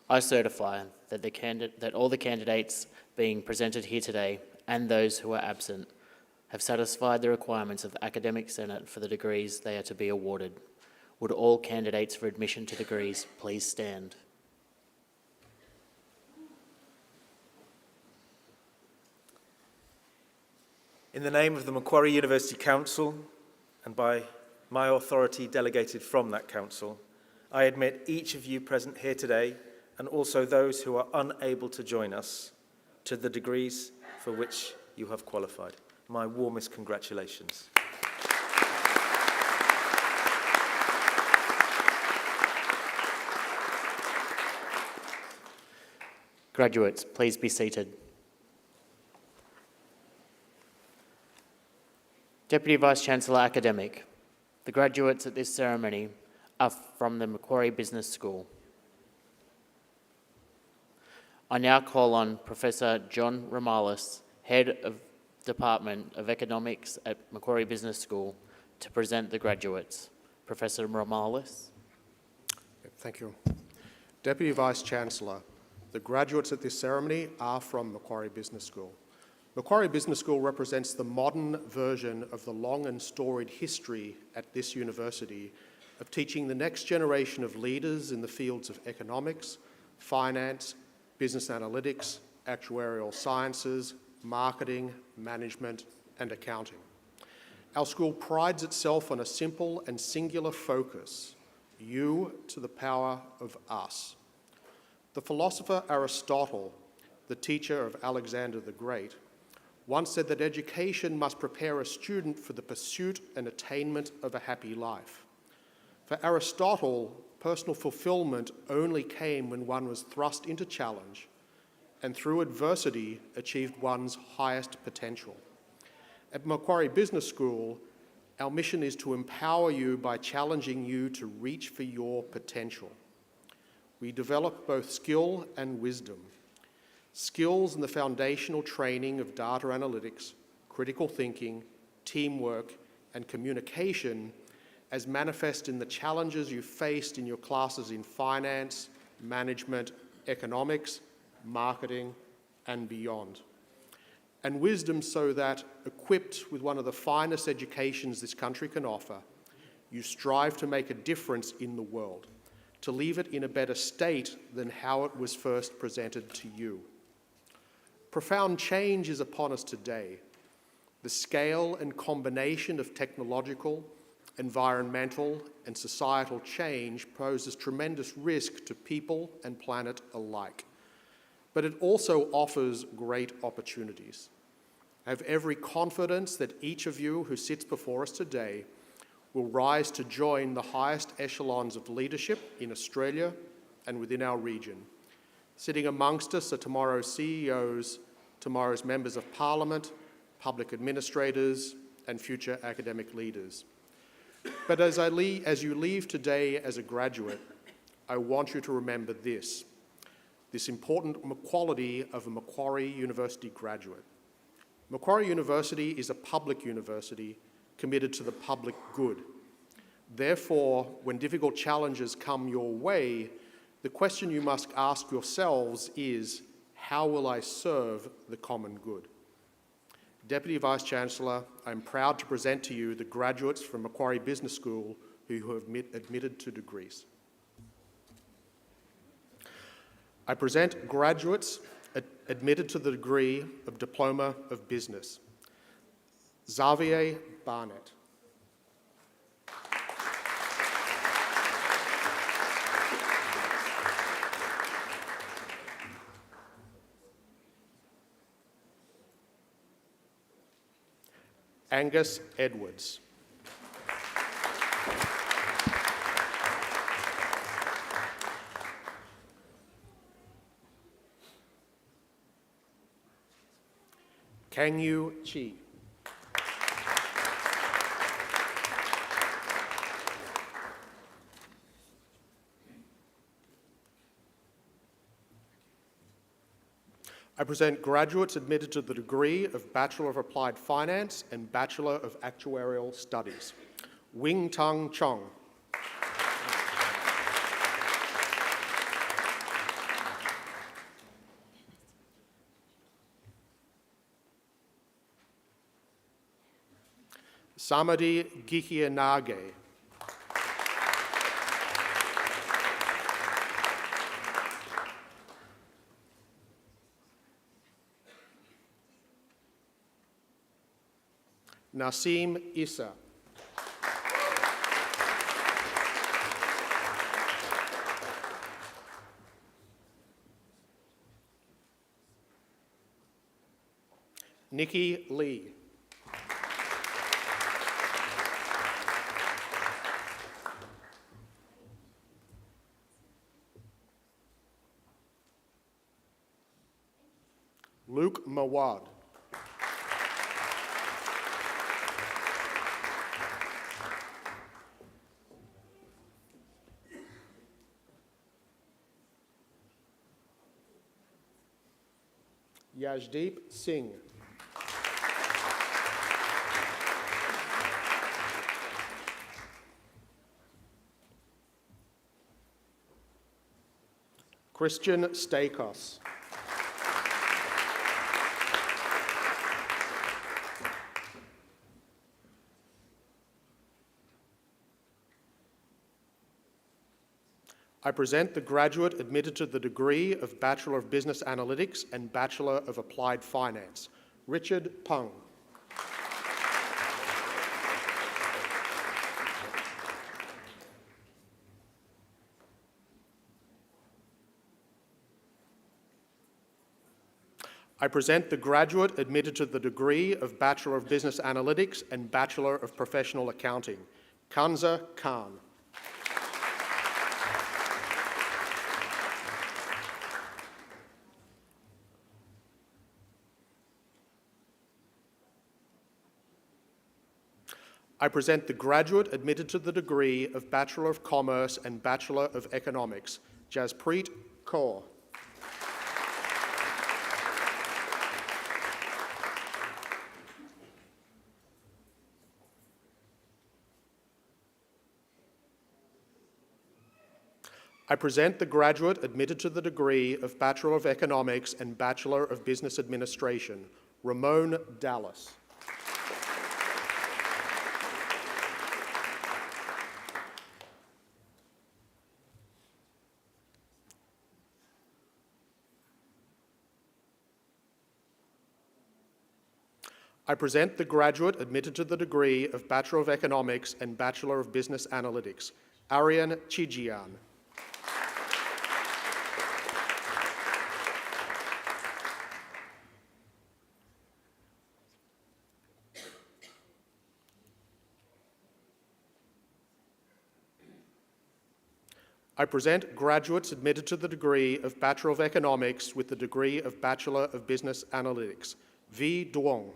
I certify that all the candidates being presented here today and those who are absent have satisfied the requirements of the Academic Senate for the degrees they are to be awarded. Would all candidates for admission to degrees please stand? In the name of the Macquarie University Council and by my authority delegated from that council, I admit each of you present here today and also those who are unable to join us to the degrees for which you have qualified. My warmest congratulations. Graduates, please be seated. Deputy Vice-Chancellor Academic, the graduates at this ceremony are from the Macquarie Business School. I now call on Professor John Romalis, Head of Department of Economics at Macquarie Business School, to present the graduates. Professor Romalis. Thank you. Deputy Vice-Chancellor, the graduates at this ceremony are from Macquarie Business School. Macquarie Business School represents the modern version of the long and storied history at this university of teaching the next generation of leaders in the fields of economics, finance, business analytics, actuarial sciences, marketing, management, and accounting. Our school prides itself on a simple and singular focus: you to the power of us. The philosopher Aristotle, the teacher of Alexander the Great, once said that education must prepare a student for the pursuit and attainment of a happy life. For Aristotle, personal fulfillment only came when one was thrust into challenge and through adversity achieved one's highest potential. At Macquarie Business School, our mission is to empower you by challenging you to reach for your potential. We develop both skill and wisdom. Skills in the foundational training of data analytics, critical thinking, teamwork, and communication as manifest in the challenges you faced in your classes in finance, management, economics, marketing, and beyond. And wisdom so that, equipped with one of the finest educations this country can offer, you strive to make a difference in the world, to leave it in a better state than how it was first presented to you. Profound change is upon us today. The scale and combination of technological, environmental, and societal change poses tremendous risk to people and planet alike. But it also offers great opportunities. I have every confidence that each of you who sits before us today will rise to join the highest echelons of leadership in Australia and within our region. Sitting amongst us are tomorrow's CEOs, tomorrow's members of Parliament, public administrators, and future academic leaders. But as you leave today as a graduate, I want you to remember this important quality of a Macquarie University graduate. Macquarie University is a public university committed to the public good. Therefore, when difficult challenges come your way, the question you must ask yourselves is, how will I serve the common good? Deputy Vice-Chancellor, I'm proud to present to you the graduates from Macquarie Business School who have admitted to degrees. I present graduates admitted to the degree of Diploma of Business. Xavier Barnett. Angus Edwards. Kangyu Chi. I present graduates admitted to the degree of Bachelor of Applied Finance and Bachelor of Actuarial Studies. Wing Tung Chong. Samadi Gihianage. Nasim Issa. Nikki Lee. Luke Mawad. Yashdeep Singh. Christian Stakos. I present the graduate admitted to the degree of Bachelor of Business Analytics and Bachelor of Applied Finance, Richard Pung. I present the graduate admitted to the degree of Bachelor of Business Analytics and Bachelor of Professional Accounting, Kanza Khan. I present the graduate admitted to the degree of Bachelor of Commerce and Bachelor of Economics, Jaspreet Kaur. I present the graduate admitted to the degree of Bachelor of Economics and Bachelor of Business Administration, Ramon Dallas. I present the graduate admitted to the degree of Bachelor of Economics and Bachelor of Business Analytics, Aryan Chijian. I present graduates admitted to the degree of Bachelor of Economics with the degree of Bachelor of Business Analytics, V. Duong.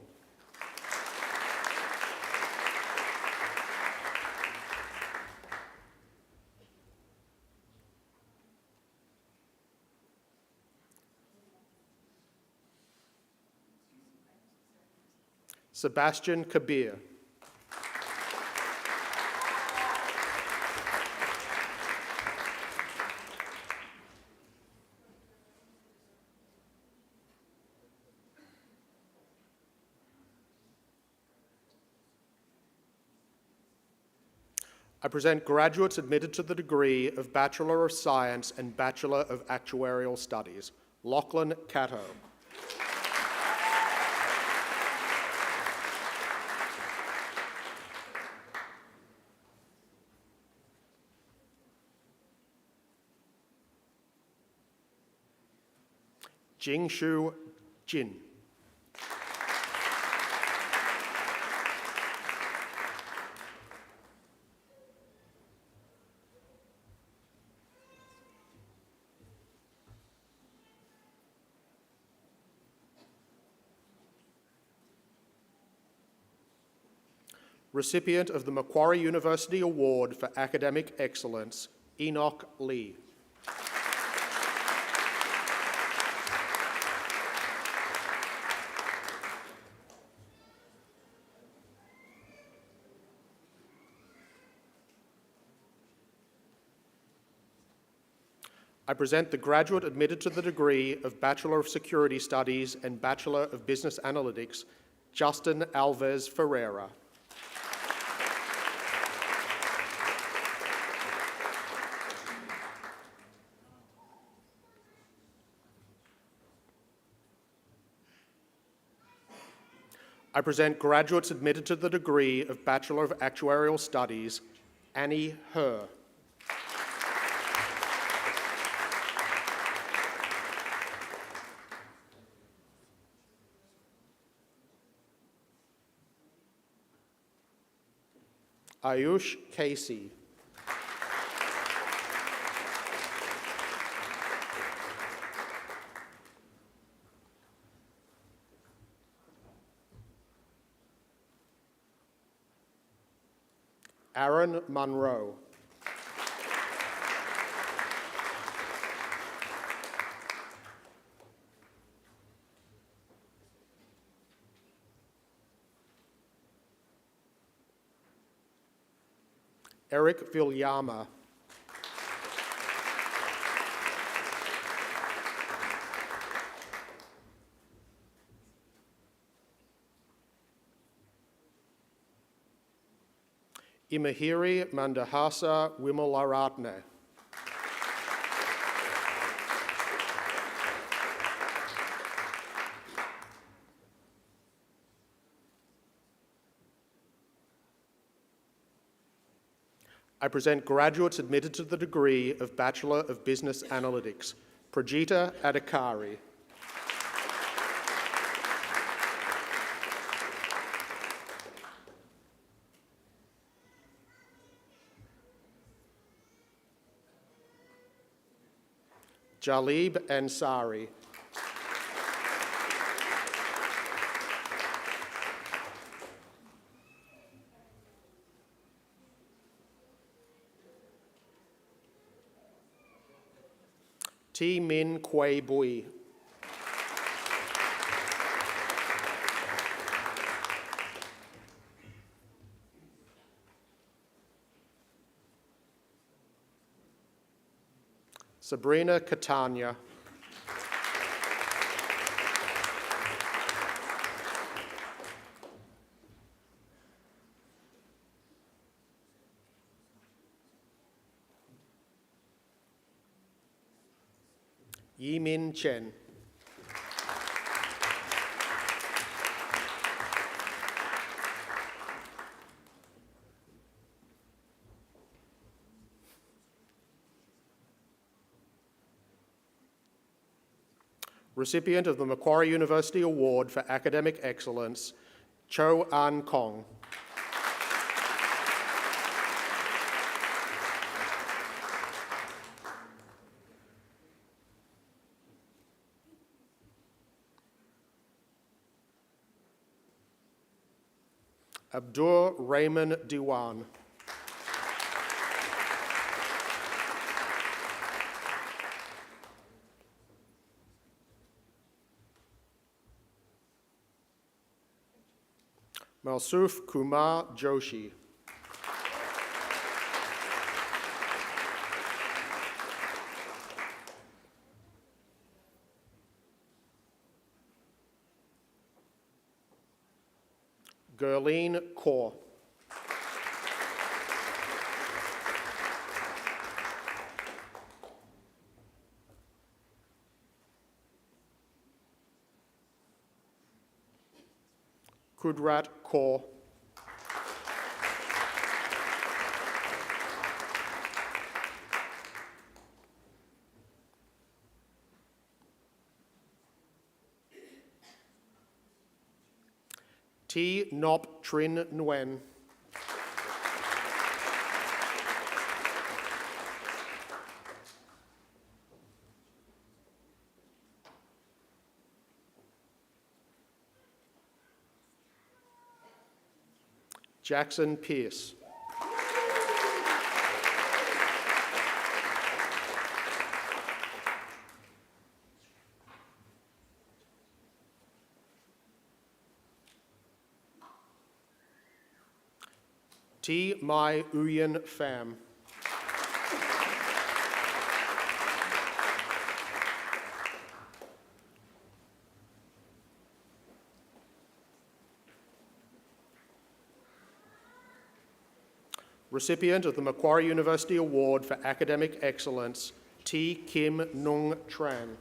Sebastian Kabir. I present graduates admitted to the degree of Bachelor of Science and Bachelor of Actuarial Studies, Lachlan Cato. Jingshu Jin. Recipient of the Macquarie University Award for Academic Excellence, Enoch Lee. I present the graduate admitted to the degree of Bachelor of Security Studies and Bachelor of Business Analytics, Justin Alves Ferreira. I present graduates admitted to the degree of Bachelor of Actuarial Studies, Annie Herr. Ayush Casey. Aaron Munro. Eric Vilyama. Imahiri Mandahasa Wimalaratne. I present graduates admitted to the degree of Bachelor of Business Analytics, Prajita Adhikari. Jalib Ansari. T. Min Kwei Bui. Sabrina Catania. Yimin Chen. Recipient of the Macquarie University Award for Academic Excellence, Cho An Kong. Abdur Rahman Diwan. Malsuf Kumar Joshi. Gurleen Kaur. Kudrat Kaur. T. Nop Trin Nguyen. Jackson Pierce. T. Mai Uyen Pham. Recipient of the Macquarie University Award for Academic Excellence, T. Kim Nung Tran.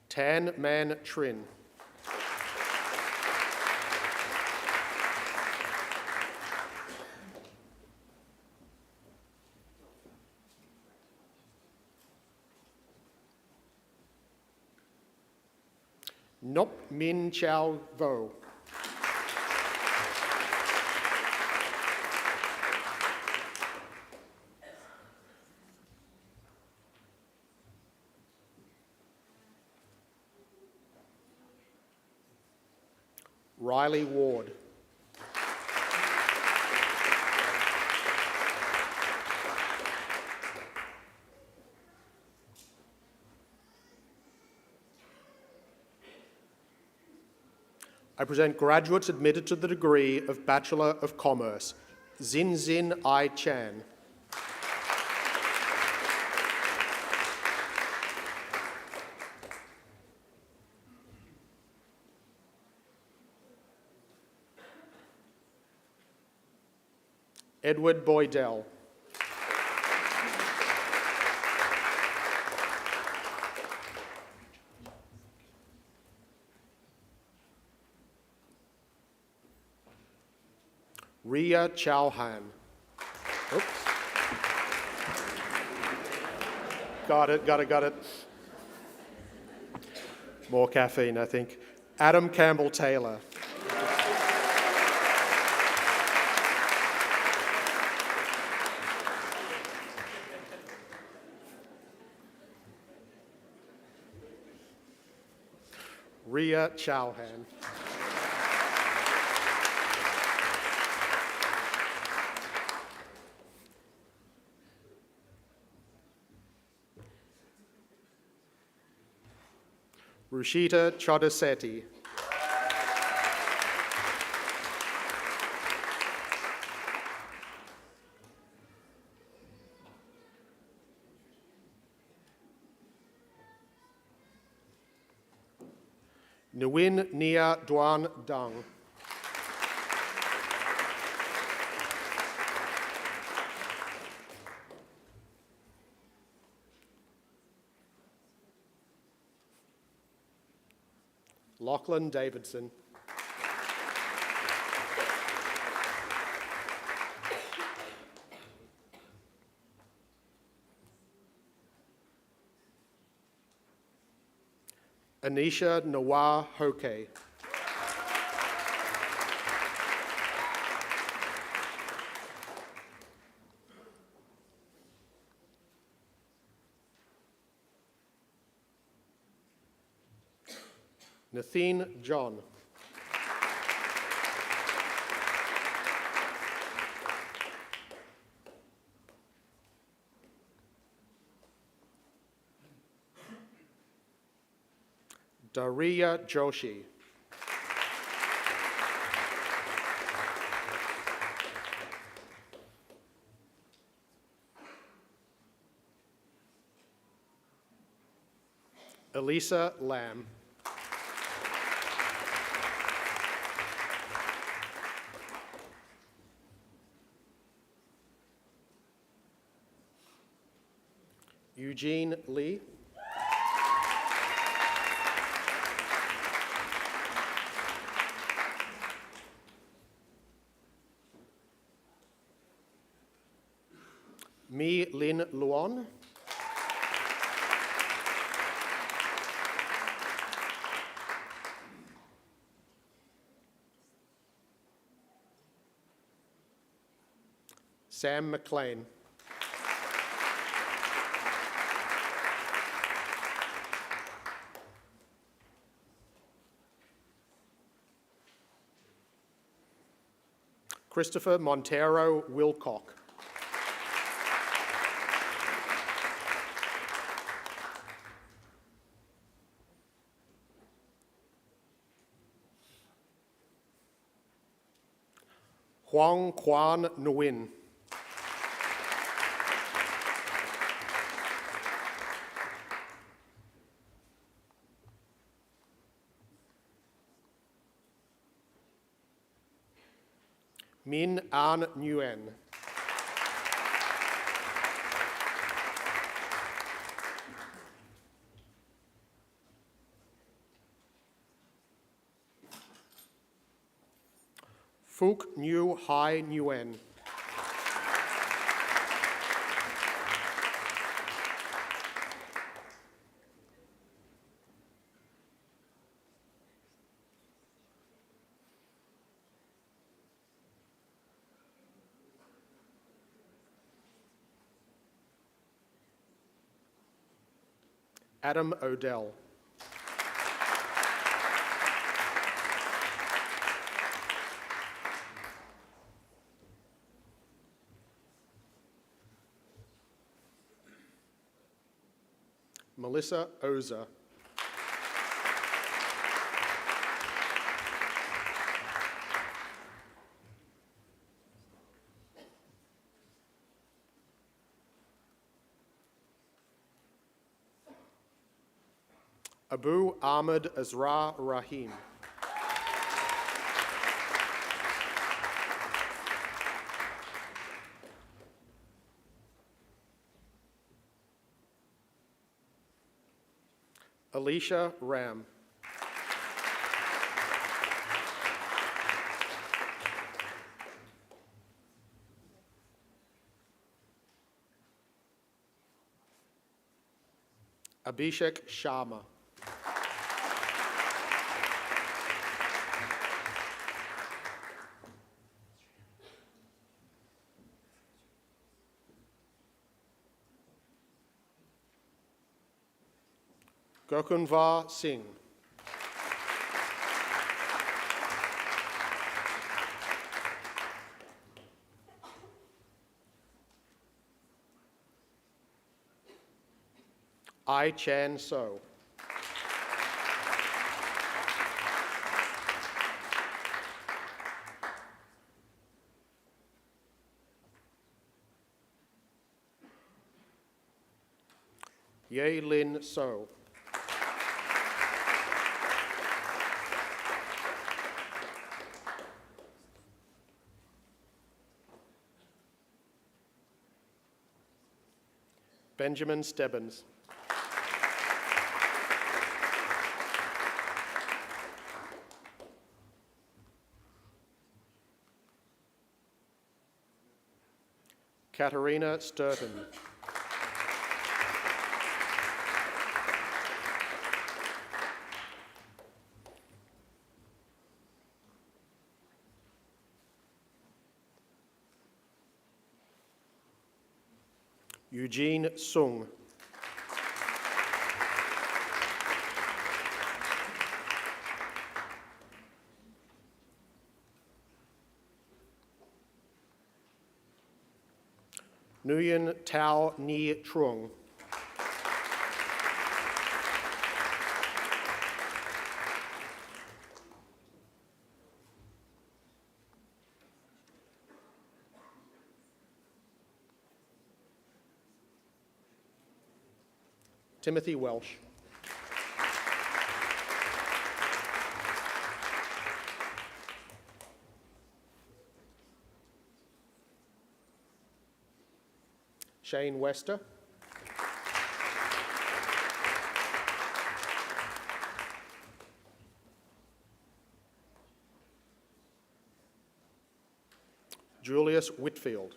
Tan Man Trin. Nop Min Chao Vo. Riley Ward. I present graduates admitted to the degree of Bachelor of Commerce. Zin Zin I Chan. Edward Boydell. Ria Chauhan. Oops. Got it. More caffeine, I think. Adam Campbell Taylor. Ria Chauhan. Rushita Chodasetti. Nguyen Nia Duan Dang. Lachlan Davidson. Anisha Nawar Hoke. Nathine John. Daria Joshi. Elisa Lamb. Eugene Lee. Mi Lin Luon. Sam McLean. Christopher Montero Wilcock. Huang Quan Nguyen. Min An Nguyen. Phuc Nhu Hai Nguyen. Adam Odell. Melissa Oza. Abu Ahmed Azra Rahim. Alicia Ram. Abhishek Sharma. Gokunvar Singh. I Chan So. Ye Lin So. Benjamin Stebbins. Katerina Sturton. Eugene Sung. Nguyen Tao Ni Trung. Timothy Welsh. Shane Wester. Julius Whitfield.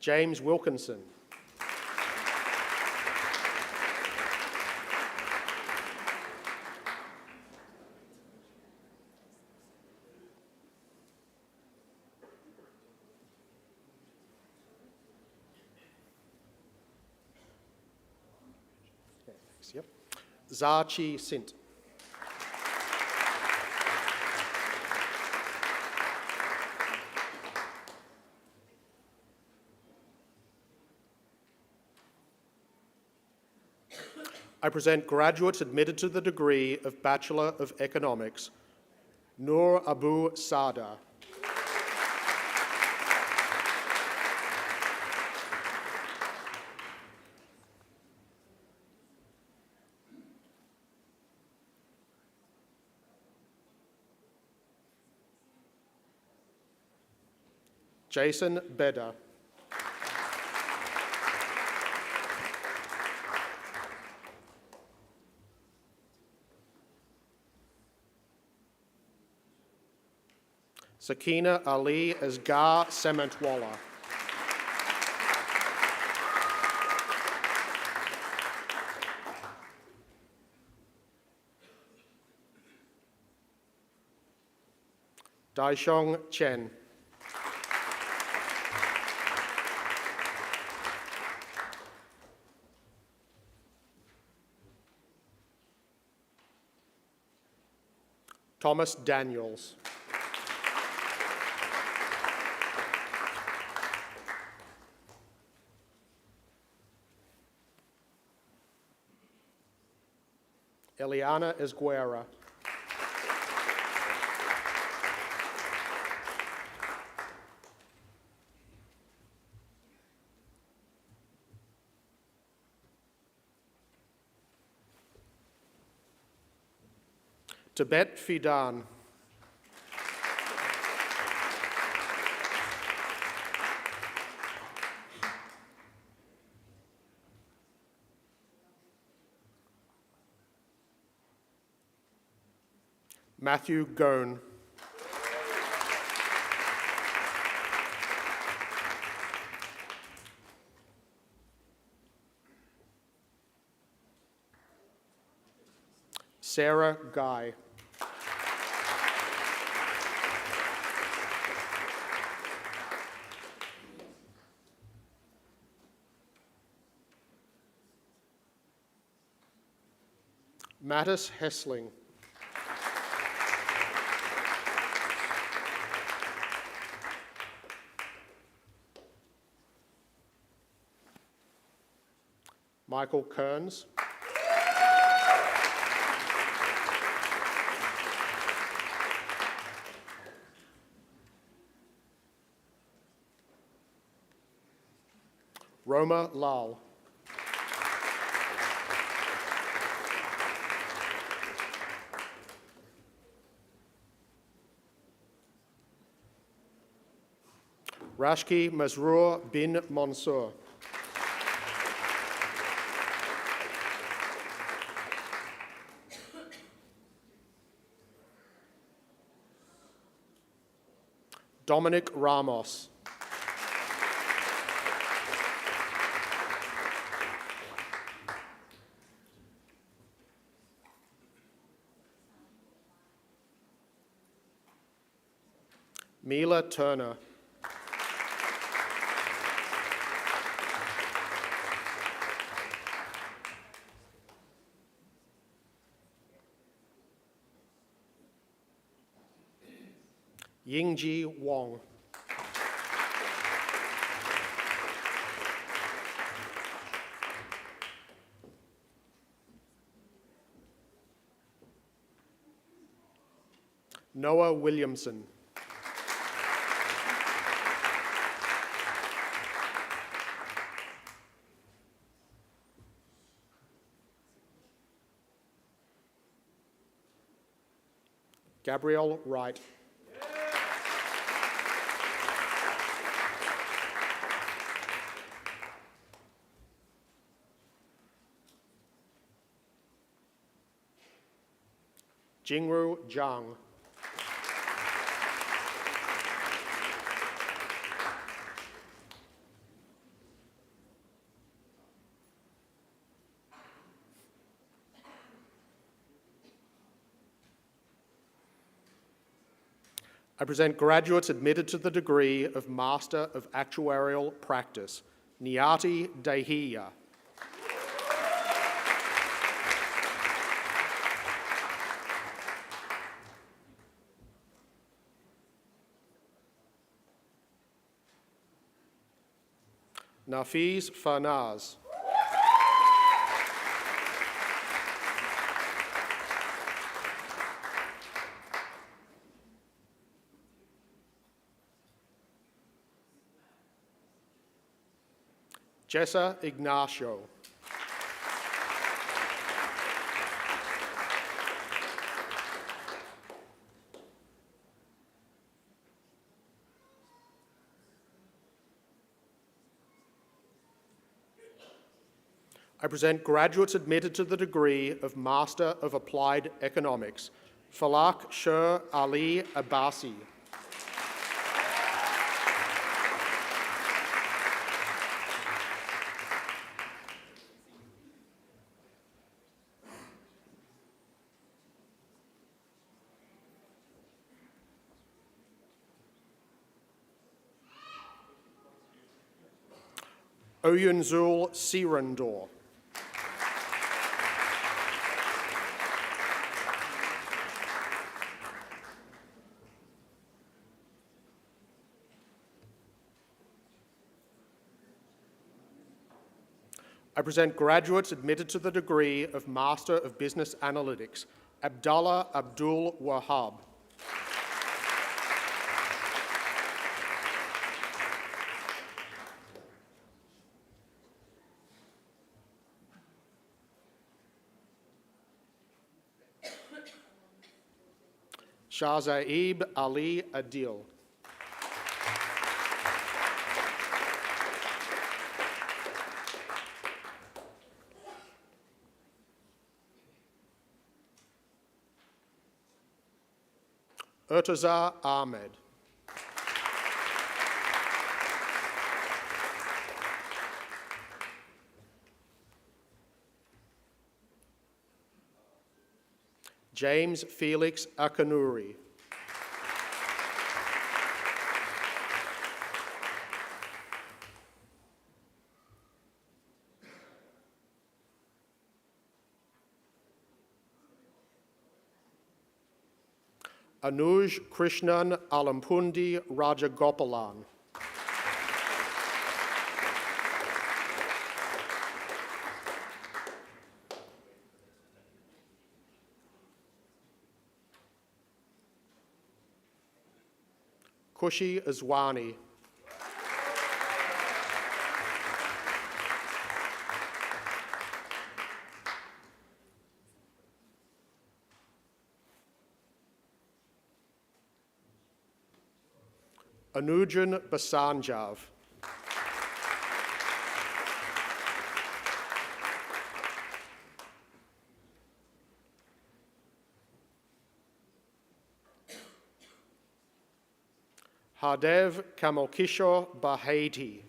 James Wilkinson. Yep. Zachi Sint. I present graduates admitted to the degree of Bachelor of Economics, Noor Abu Sada. Jason Beda. Sakina Ali Asgar Semantwala. Daishong Chen. Thomas Daniels. Eliana Esguerra. Tibet Fidan. Matthew Gone. Sarah Guy. Mattis Hessling. Michael Kearns. Roma Lal. Rashki Masroor bin Mansour. Dominic Ramos. Mila Turner. Yingji Wong. Noah Williamson. Gabrielle Wright. Jingru Zhang. I present graduates admitted to the degree of Master of Actuarial Practice, Niyati Dahiya. Nafiz Farnaz. Jessa Ignacio. I present graduates admitted to the degree of Master of Applied Economics, Falak Sher Ali Abbasi. Oyunzul Sirandor. I present graduates admitted to the degree of Master of Business Analytics, Abdullah Abdul Wahab. Shahzaib Ali Adil. Urtaza Ahmed. James Felix Akanuri. Anuj Krishnan Alampundi Rajagopalan. Kushi Azwani. Anujan Basanjav. Hardev Kamalkishore Bahati.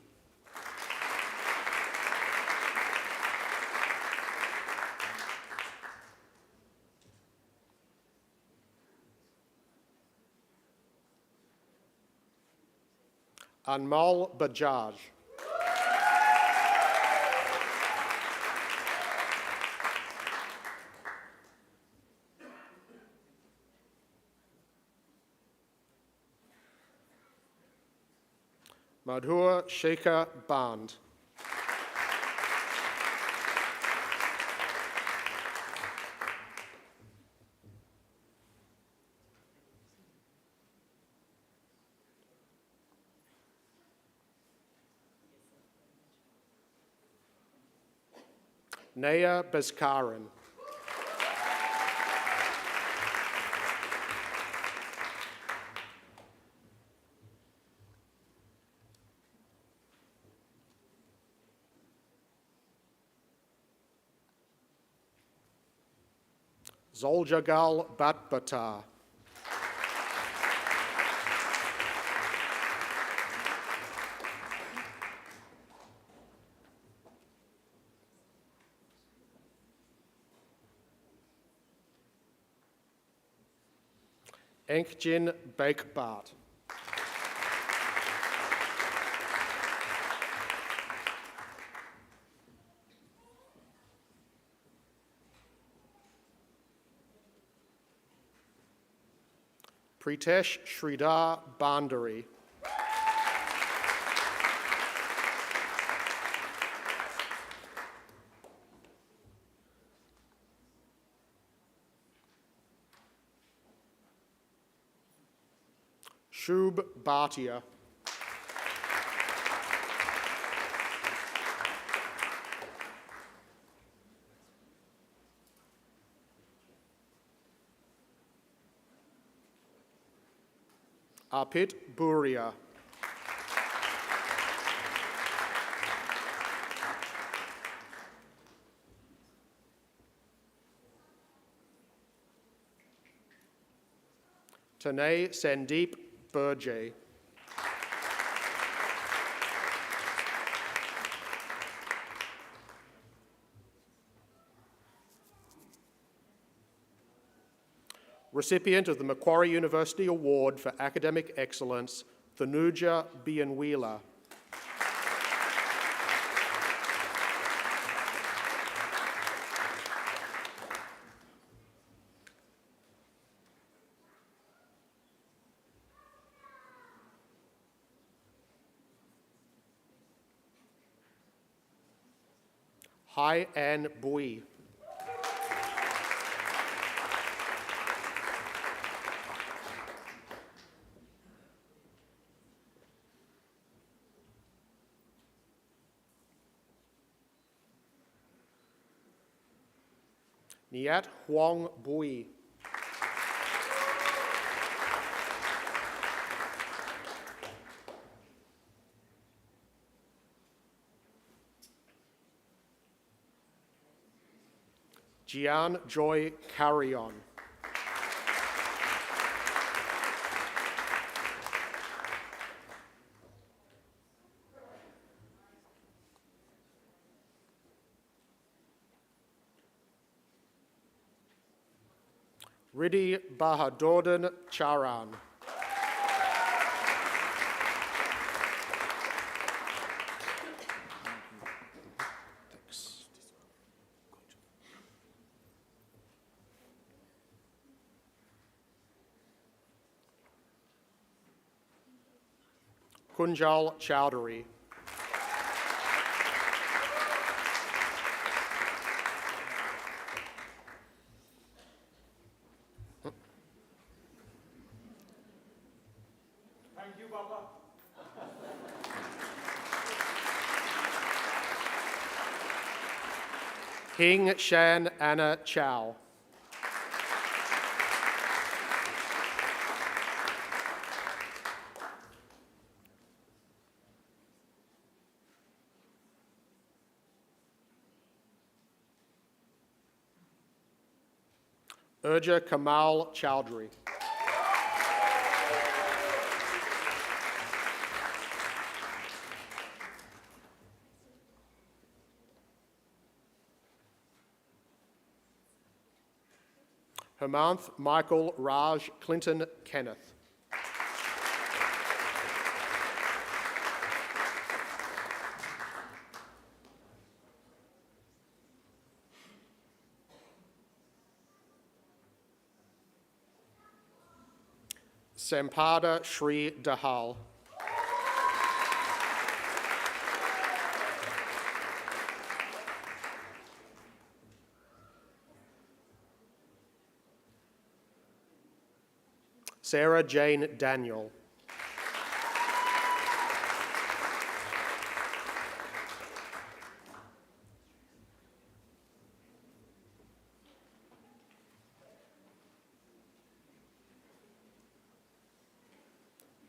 Anmol Bajaj. Madhur Shekhar Band. Naya Baskaran. Zoljagal Batbata. Enkjin Bakebart. Pritesh Sridhar Bandari. Shubh Bhatia. Arpit Buria. Tanay Sandeep Burjay. Recipient of the Macquarie University Award for Academic Excellence, Thanuja Bianwila. Hai An Bui. Niat Huang Bui. Jian Joy Carrion. Riddhi Bahadordin Charan. Kunjal Chowdhury. Thank you, Papa. Hing Shan Anna Chow. Urja Kamal Chowdhury. Hermanth Michael Raj Clinton Kenneth. Sampada Shri Dahal. Sarah Jane Daniel.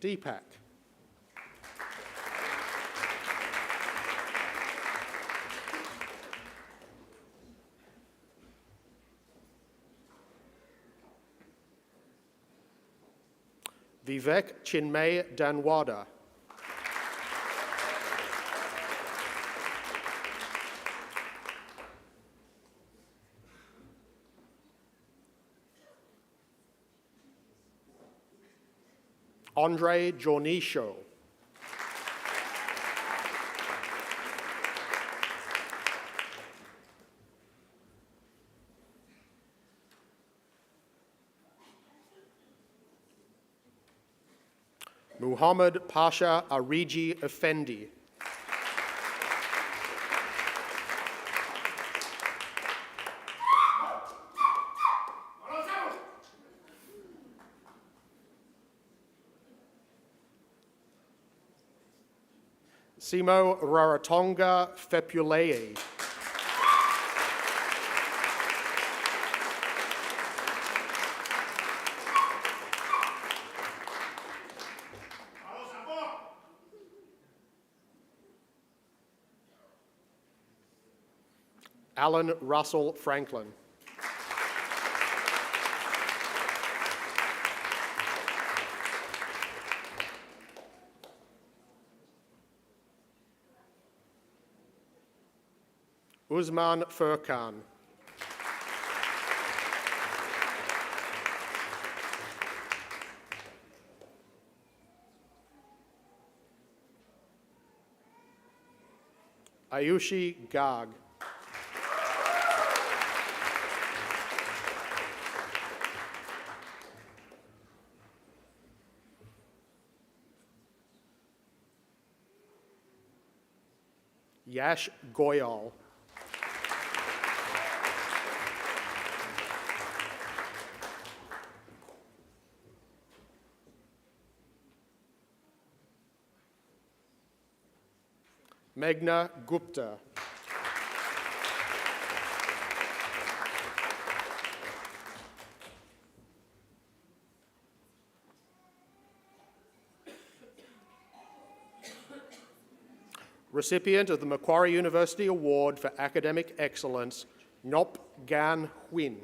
Deepak. Vivek Chinmay Danwada. Andre Jornisho. Muhammad Pasha Ariji Effendi. Simo Raratonga Fepulei. Alan Russell Franklin. Usman Furkan. Ayushi Garg. Yash Goyal. Meghna Gupta. Recipient of the Macquarie University Award for Academic Excellence, Ngop Gan Huynh.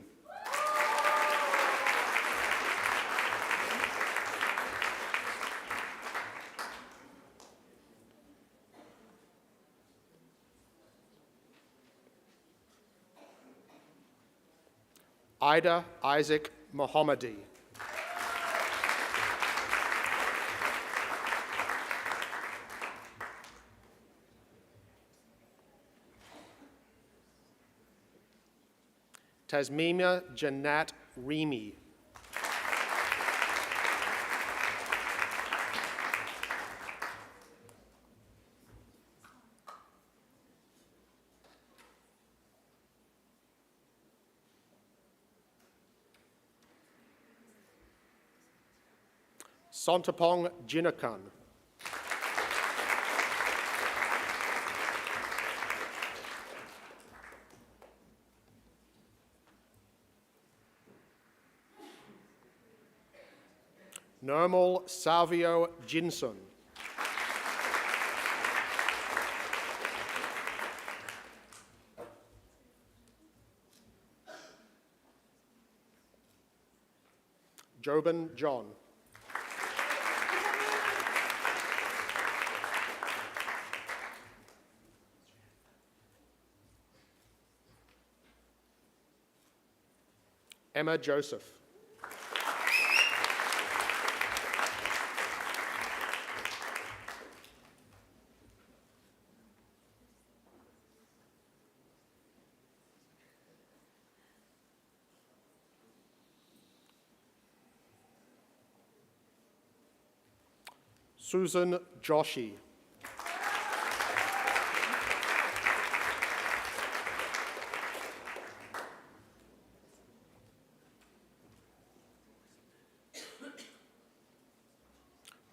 Ida Isaac Mohammadi. Tasmima Janat Rimi. Sontapong Jinakan. Nirmal Savio Jinsun. Jobin John. Emma Joseph. Susan Joshi.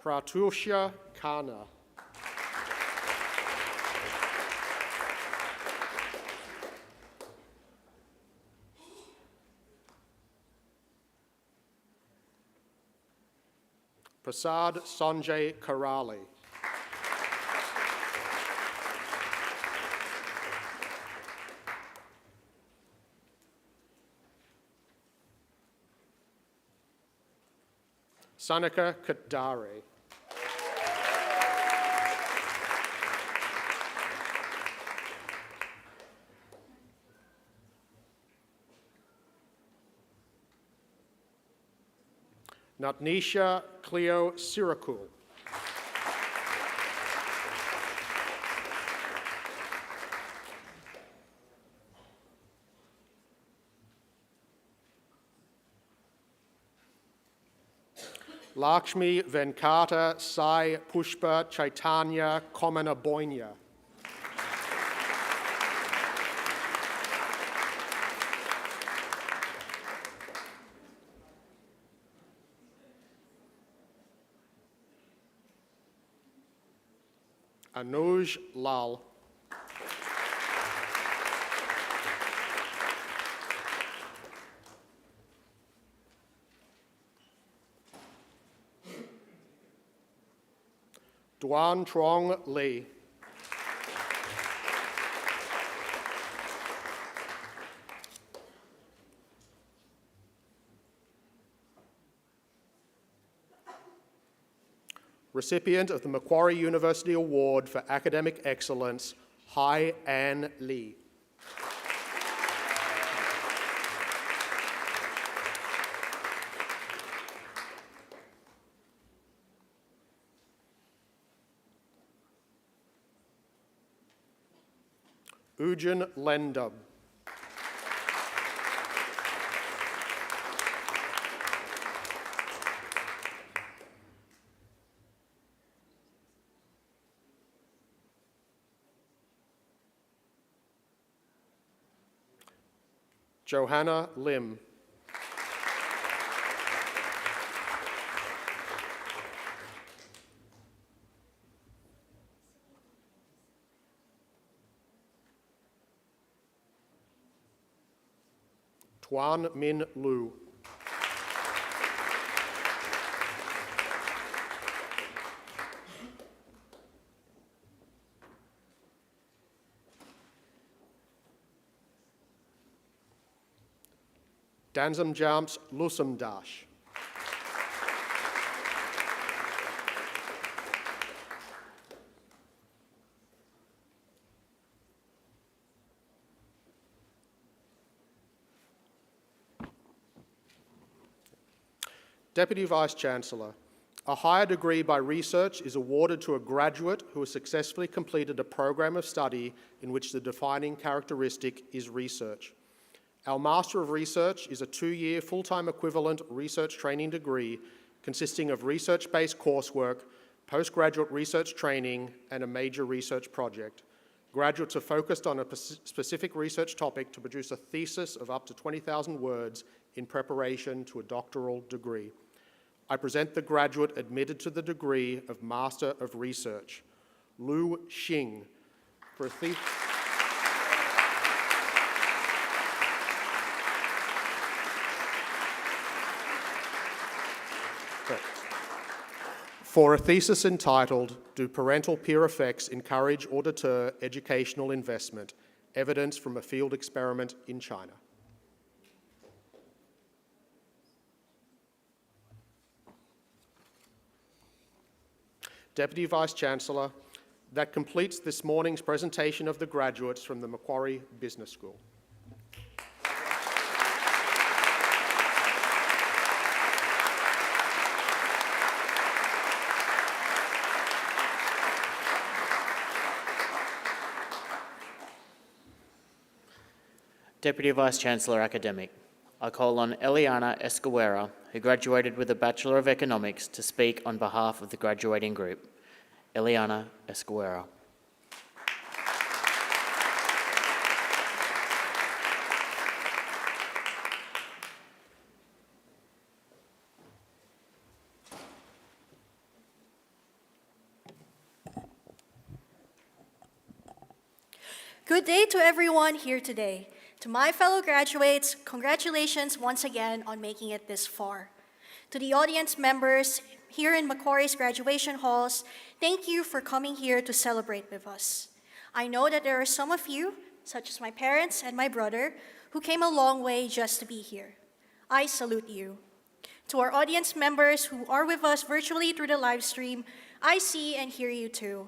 Pratusha Khanna. Prasad Sanjay Karali. Sanika Kadare. Natnisha Cleo Sirakul. Lakshmi Venkata Sai Pushpa Chaitanya Komana Boinya. Anuj Lal. Duan Trong Lee. Recipient of the Macquarie University Award for Academic Excellence, Hai Ann Lee. Ujin Lendub. Johanna Lim. Tuan Min Lu. Danzam Jams Lusam Dash. Deputy Vice-Chancellor, a higher degree by research is awarded to a graduate who has successfully completed a program of study in which the defining characteristic is research. Our Master of Research is a 2-year full-time equivalent research training degree consisting of research-based coursework, postgraduate research training, and a major research project. Graduates are focused on a specific research topic to produce a thesis of up to 20,000 words in preparation to a doctoral degree. I present the graduate admitted to the degree of Master of Research, Lu Xing, for a thesis. For a thesis entitled, Do Parental Peer Effects Encourage or Deter Educational Investment? Evidence from a Field Experiment in China. Deputy Vice-Chancellor, that completes this morning's presentation of the graduates from the Macquarie Business School. Deputy Vice-Chancellor Academic, I call on Eliana Escuera, who graduated with a Bachelor of Economics, to speak on behalf of the graduating group. Eliana Escuera. Good day to everyone here today. To my fellow graduates, congratulations once again on making it this far. To the audience members here in Macquarie's graduation halls, thank you for coming here to celebrate with us. I know that there are some of you, such as my parents and my brother, who came a long way just to be here. I salute you. To our audience members who are with us virtually through the live stream, I see and hear you too.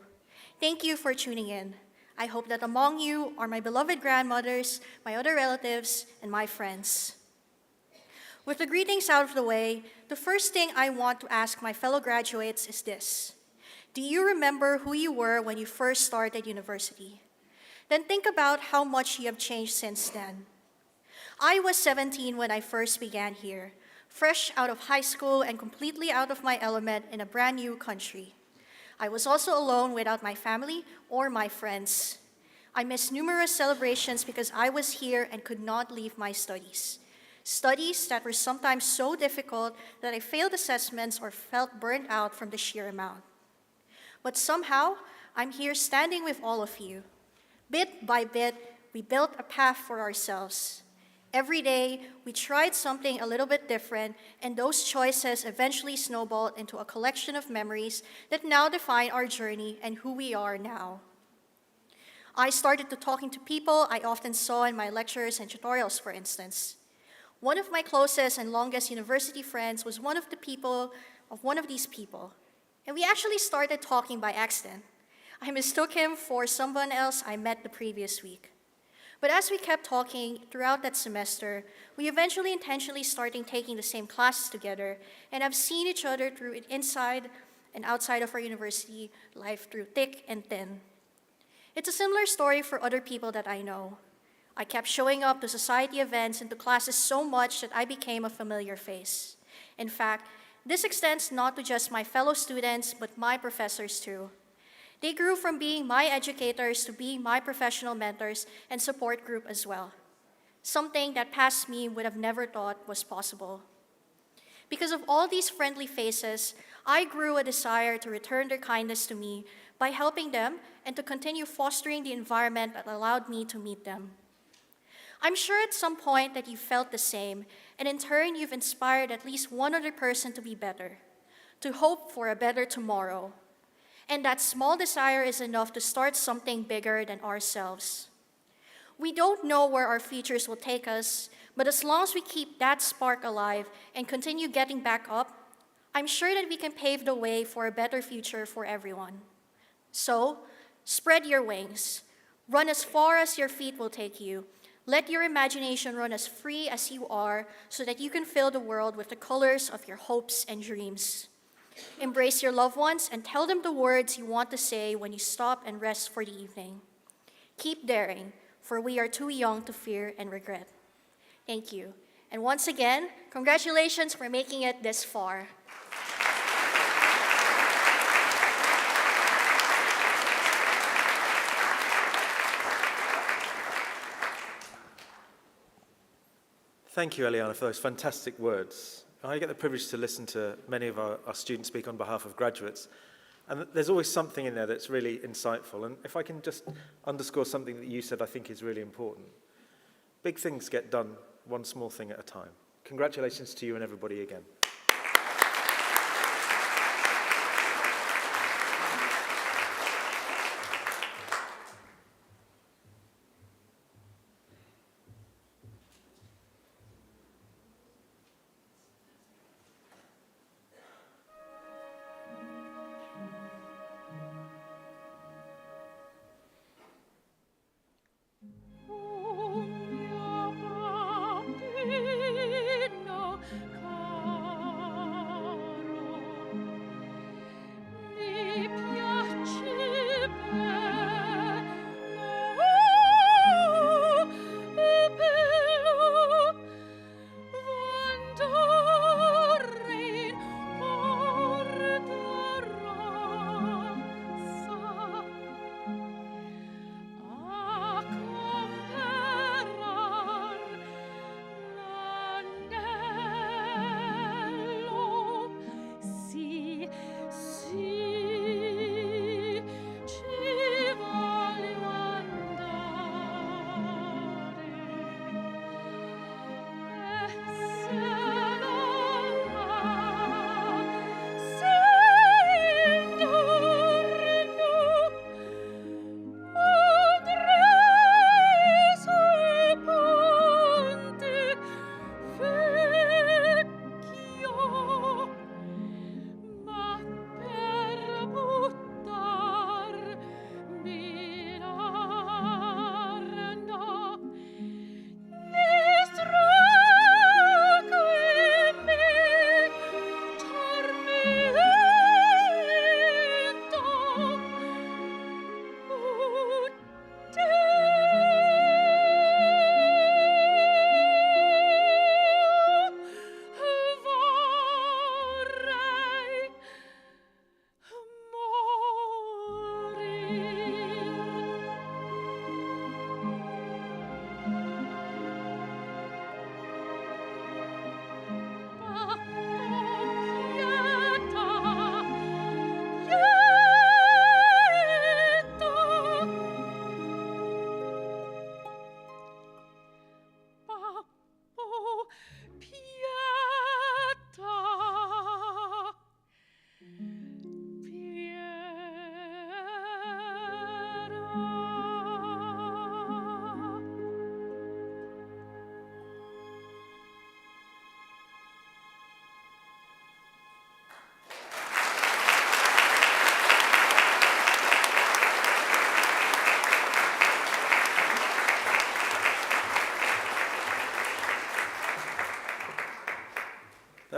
Thank you for tuning in. I hope that among you are my beloved grandmothers, my other relatives, and my friends. With the greetings out of the way, the first thing I want to ask my fellow graduates is this. Do you remember who you were when you first started university? Then think about how much you have changed since then. I was 17 when I first began here, fresh out of high school and completely out of my element in a brand new country. I was also alone without my family or my friends. I missed numerous celebrations because I was here and could not leave my studies. Studies that were sometimes so difficult that I failed assessments or felt burnt out from the sheer amount. But somehow, I'm here standing with all of you. Bit by bit, we built a path for ourselves. Every day, we tried something a little bit different, and those choices eventually snowballed into a collection of memories that now define our journey and who we are now. I started to talking to people I often saw in my lectures and tutorials, for instance. One of my closest and longest university friends was one of these people, and we actually started talking by accident. I mistook him for someone else I met the previous week. But as we kept talking throughout that semester, we eventually intentionally started taking the same classes together and have seen each other through inside and outside of our university life through thick and thin. It's a similar story for other people that I know. I kept showing up to society events and to classes so much that I became a familiar face. In fact, this extends not to just my fellow students, but my professors too. They grew from being my educators to being my professional mentors and support group as well, something that past me would have never thought was possible. Because of all these friendly faces, I grew a desire to return their kindness to me by helping them and to continue fostering the environment that allowed me to meet them. I'm sure at some point that you felt the same, and in turn, you've inspired at least one other person to be better, to hope for a better tomorrow. And that small desire is enough to start something bigger than ourselves. We don't know where our futures will take us, but as long as we keep that spark alive and continue getting back up, I'm sure that we can pave the way for a better future for everyone. So, spread your wings. Run as far as your feet will take you. Let your imagination run as free as you are so that you can fill the world with the colors of your hopes and dreams. Embrace your loved ones and tell them the words you want to say when you stop and rest for the evening. Keep daring, for we are too young to fear and regret. Thank you. And once again, congratulations for making it this far. Thank you, Eliana, for those fantastic words. I get the privilege to listen to many of our students speak on behalf of graduates, and there's always something in there that's really insightful. And if I can just underscore something that you said I think is really important. Big things get done one small thing at a time. Congratulations to you and everybody again.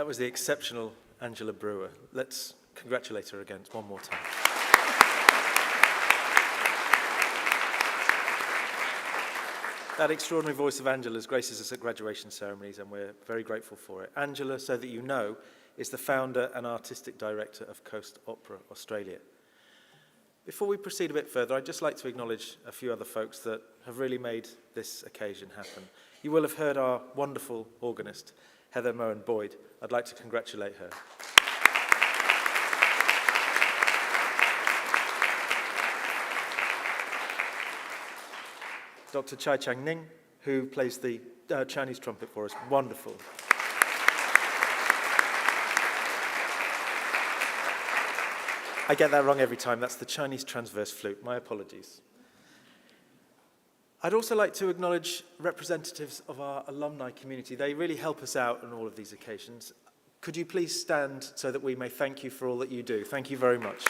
That was the exceptional Angela Brewer. Let's congratulate her again one more time. That extraordinary voice of Angela's graces us at graduation ceremonies, and we're very grateful for it. Angela, so that you know, is the founder and artistic director of Coast Opera Australia. Before we proceed a bit further, I'd just like to acknowledge a few other folks that have really made this occasion happen. You will have heard our wonderful organist, Heather Moen-Boyd. I'd like to congratulate her. Dr. Chai Chang Ning, who plays the Chinese trumpet for us. Wonderful. I get that wrong every time. That's the Chinese transverse flute. My apologies. I'd also like to acknowledge representatives of our alumni community. They really help us out on all of these occasions. Could you please stand so that we may thank you for all that you do? Thank you very much.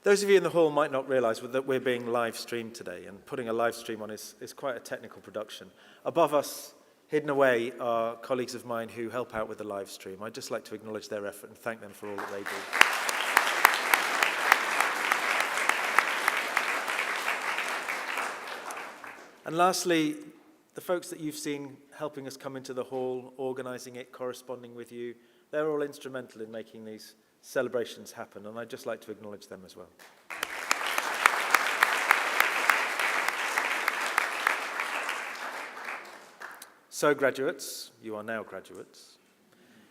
Those of you in the hall might not realise that we're being live streamed today, and putting a live stream on is quite a technical production. Above us, hidden away, are colleagues of mine who help out with the live stream. I'd just like to acknowledge their effort and thank them for all that they do. And lastly, the folks that you've seen helping us come into the hall, organising it, corresponding with you, they're all instrumental in making these celebrations happen, and I'd just like to acknowledge them as well. So graduates, you are now graduates.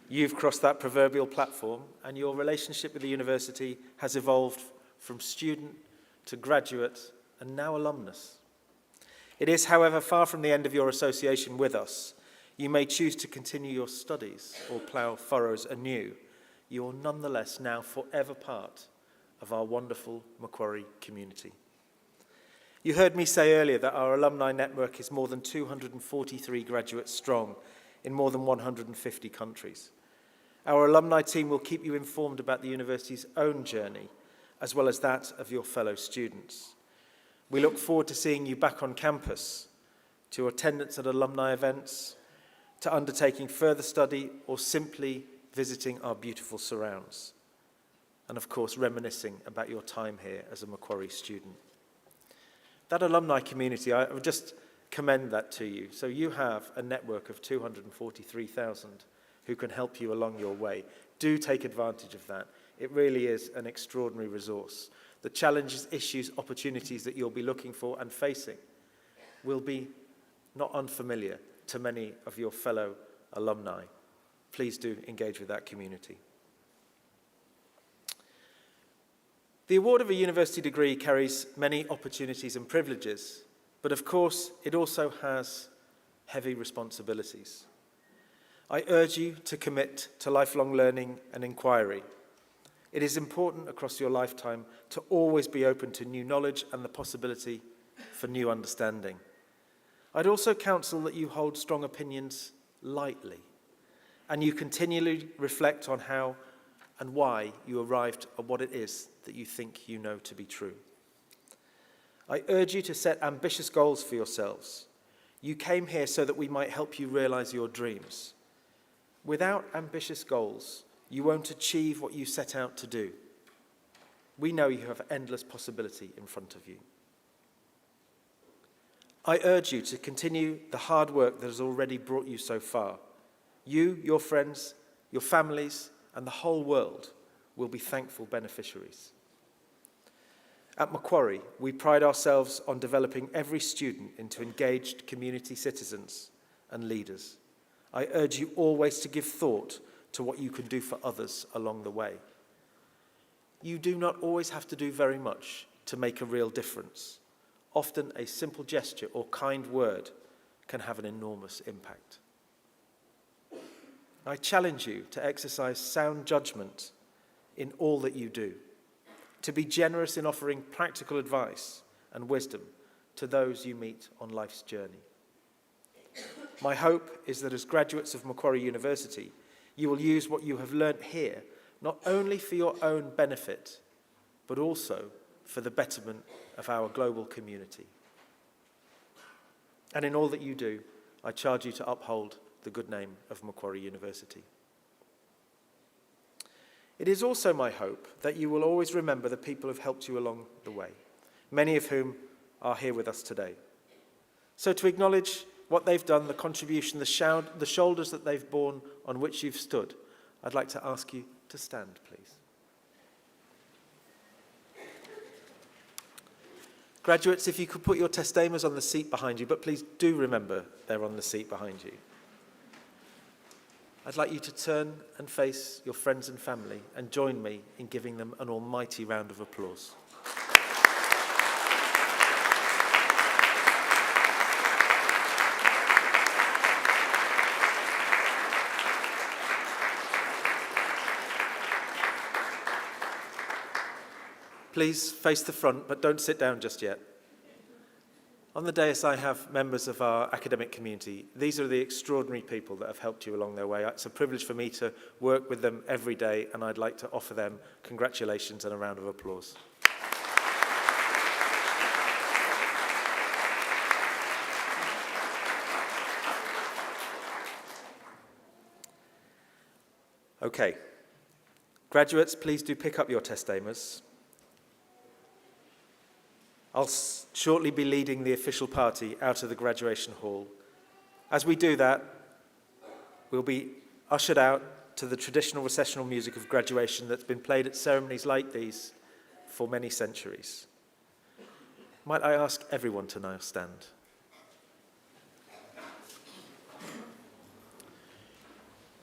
You've crossed that proverbial platform, and your relationship with the university has evolved from student to graduate and now alumnus. It is, however, far from the end of your association with us. You may choose to continue your studies or plough furrows anew. You are nonetheless now forever part of our wonderful Macquarie community. You heard me say earlier that our alumni network is more than 243 graduates strong in more than 150 countries. Our alumni team will keep you informed about the university's own journey, as well as that of your fellow students. We look forward to seeing you back on campus, to attendance at alumni events, to undertaking further study, or simply visiting our beautiful surrounds, and of course reminiscing about your time here as a Macquarie student. That alumni community, I would just commend that to you. So you have a network of 243,000 who can help you along your way. Do take advantage of that. It really is an extraordinary resource. The challenges, issues, opportunities that you'll be looking for and facing will be not unfamiliar to many of your fellow alumni. Please do engage with that community. The award of a university degree carries many opportunities and privileges, but of course it also has heavy responsibilities. I urge you to commit to lifelong learning and inquiry. It is important across your lifetime to always be open to new knowledge and the possibility for new understanding. I'd also counsel that you hold strong opinions lightly, and you continually reflect on how and why you arrived at what it is that you think you know to be true. I urge you to set ambitious goals for yourselves. You came here so that we might help you realize your dreams. Without ambitious goals, you won't achieve what you set out to do. We know you have endless possibility in front of you. I urge you to continue the hard work that has already brought you so far. You, your friends, your families, and the whole world will be thankful beneficiaries. At Macquarie, we pride ourselves on developing every student into engaged community citizens and leaders. I urge you always to give thought to what you can do for others along the way. You do not always have to do very much to make a real difference. Often a simple gesture or kind word can have an enormous impact. I challenge you to exercise sound judgment in all that you do, to be generous in offering practical advice and wisdom to those you meet on life's journey. My hope is that as graduates of Macquarie University, you will use what you have learnt here, not only for your own benefit, but also for the betterment of our global community. And in all that you do, I charge you to uphold the good name of Macquarie University. It is also my hope that you will always remember the people who have helped you along the way, many of whom are here with us today. So to acknowledge what they've done, the contribution, the shoulders that they've borne on which you've stood, I'd like to ask you to stand, please. Graduates, if you could put your testamers on the seat behind you, but please do remember they're on the seat behind you. I'd like you to turn and face your friends and family and join me in giving them an almighty round of applause. Please face the front, but don't sit down just yet. On the dais, I have members of our academic community. These are the extraordinary people that have helped you along their way. It's a privilege for me to work with them every day, and I'd like to offer them congratulations and a round of applause. Okay. Graduates, please do pick up your testamers. I'll shortly be leading the official party out of the graduation hall. As we do that, we'll be ushered out to the traditional recessional music of graduation that's been played at ceremonies like these for many centuries. Might I ask everyone to now stand?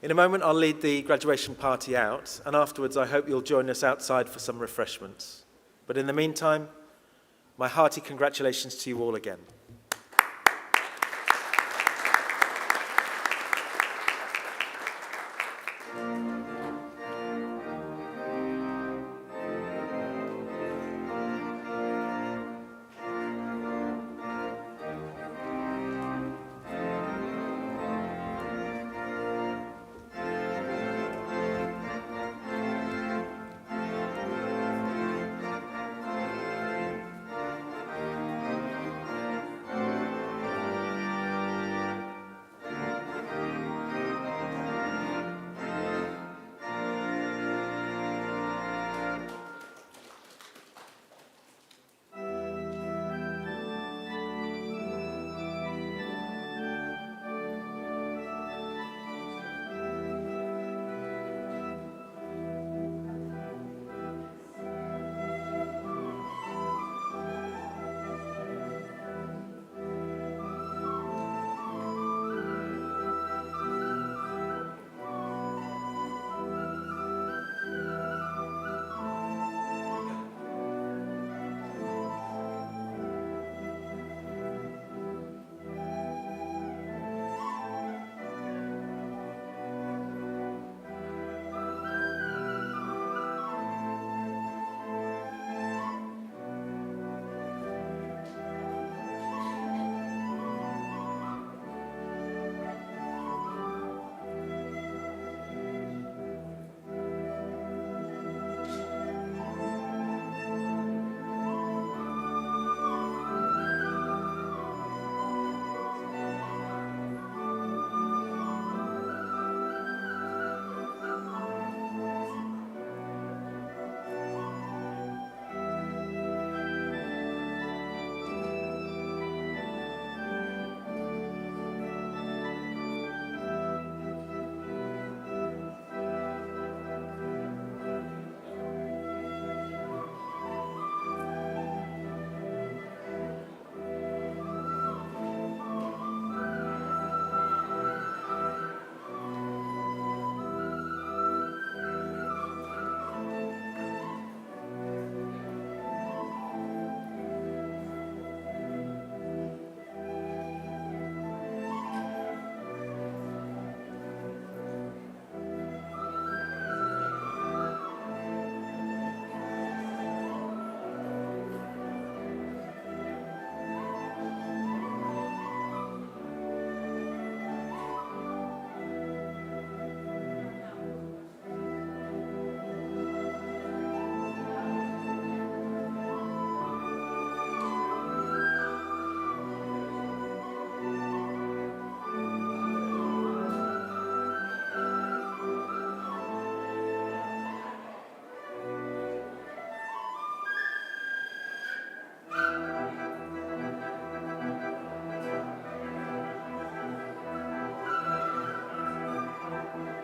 In a moment, I'll lead the graduation party out, and afterwards I hope you'll join us outside for some refreshments. But in the meantime, my hearty congratulations to you all again.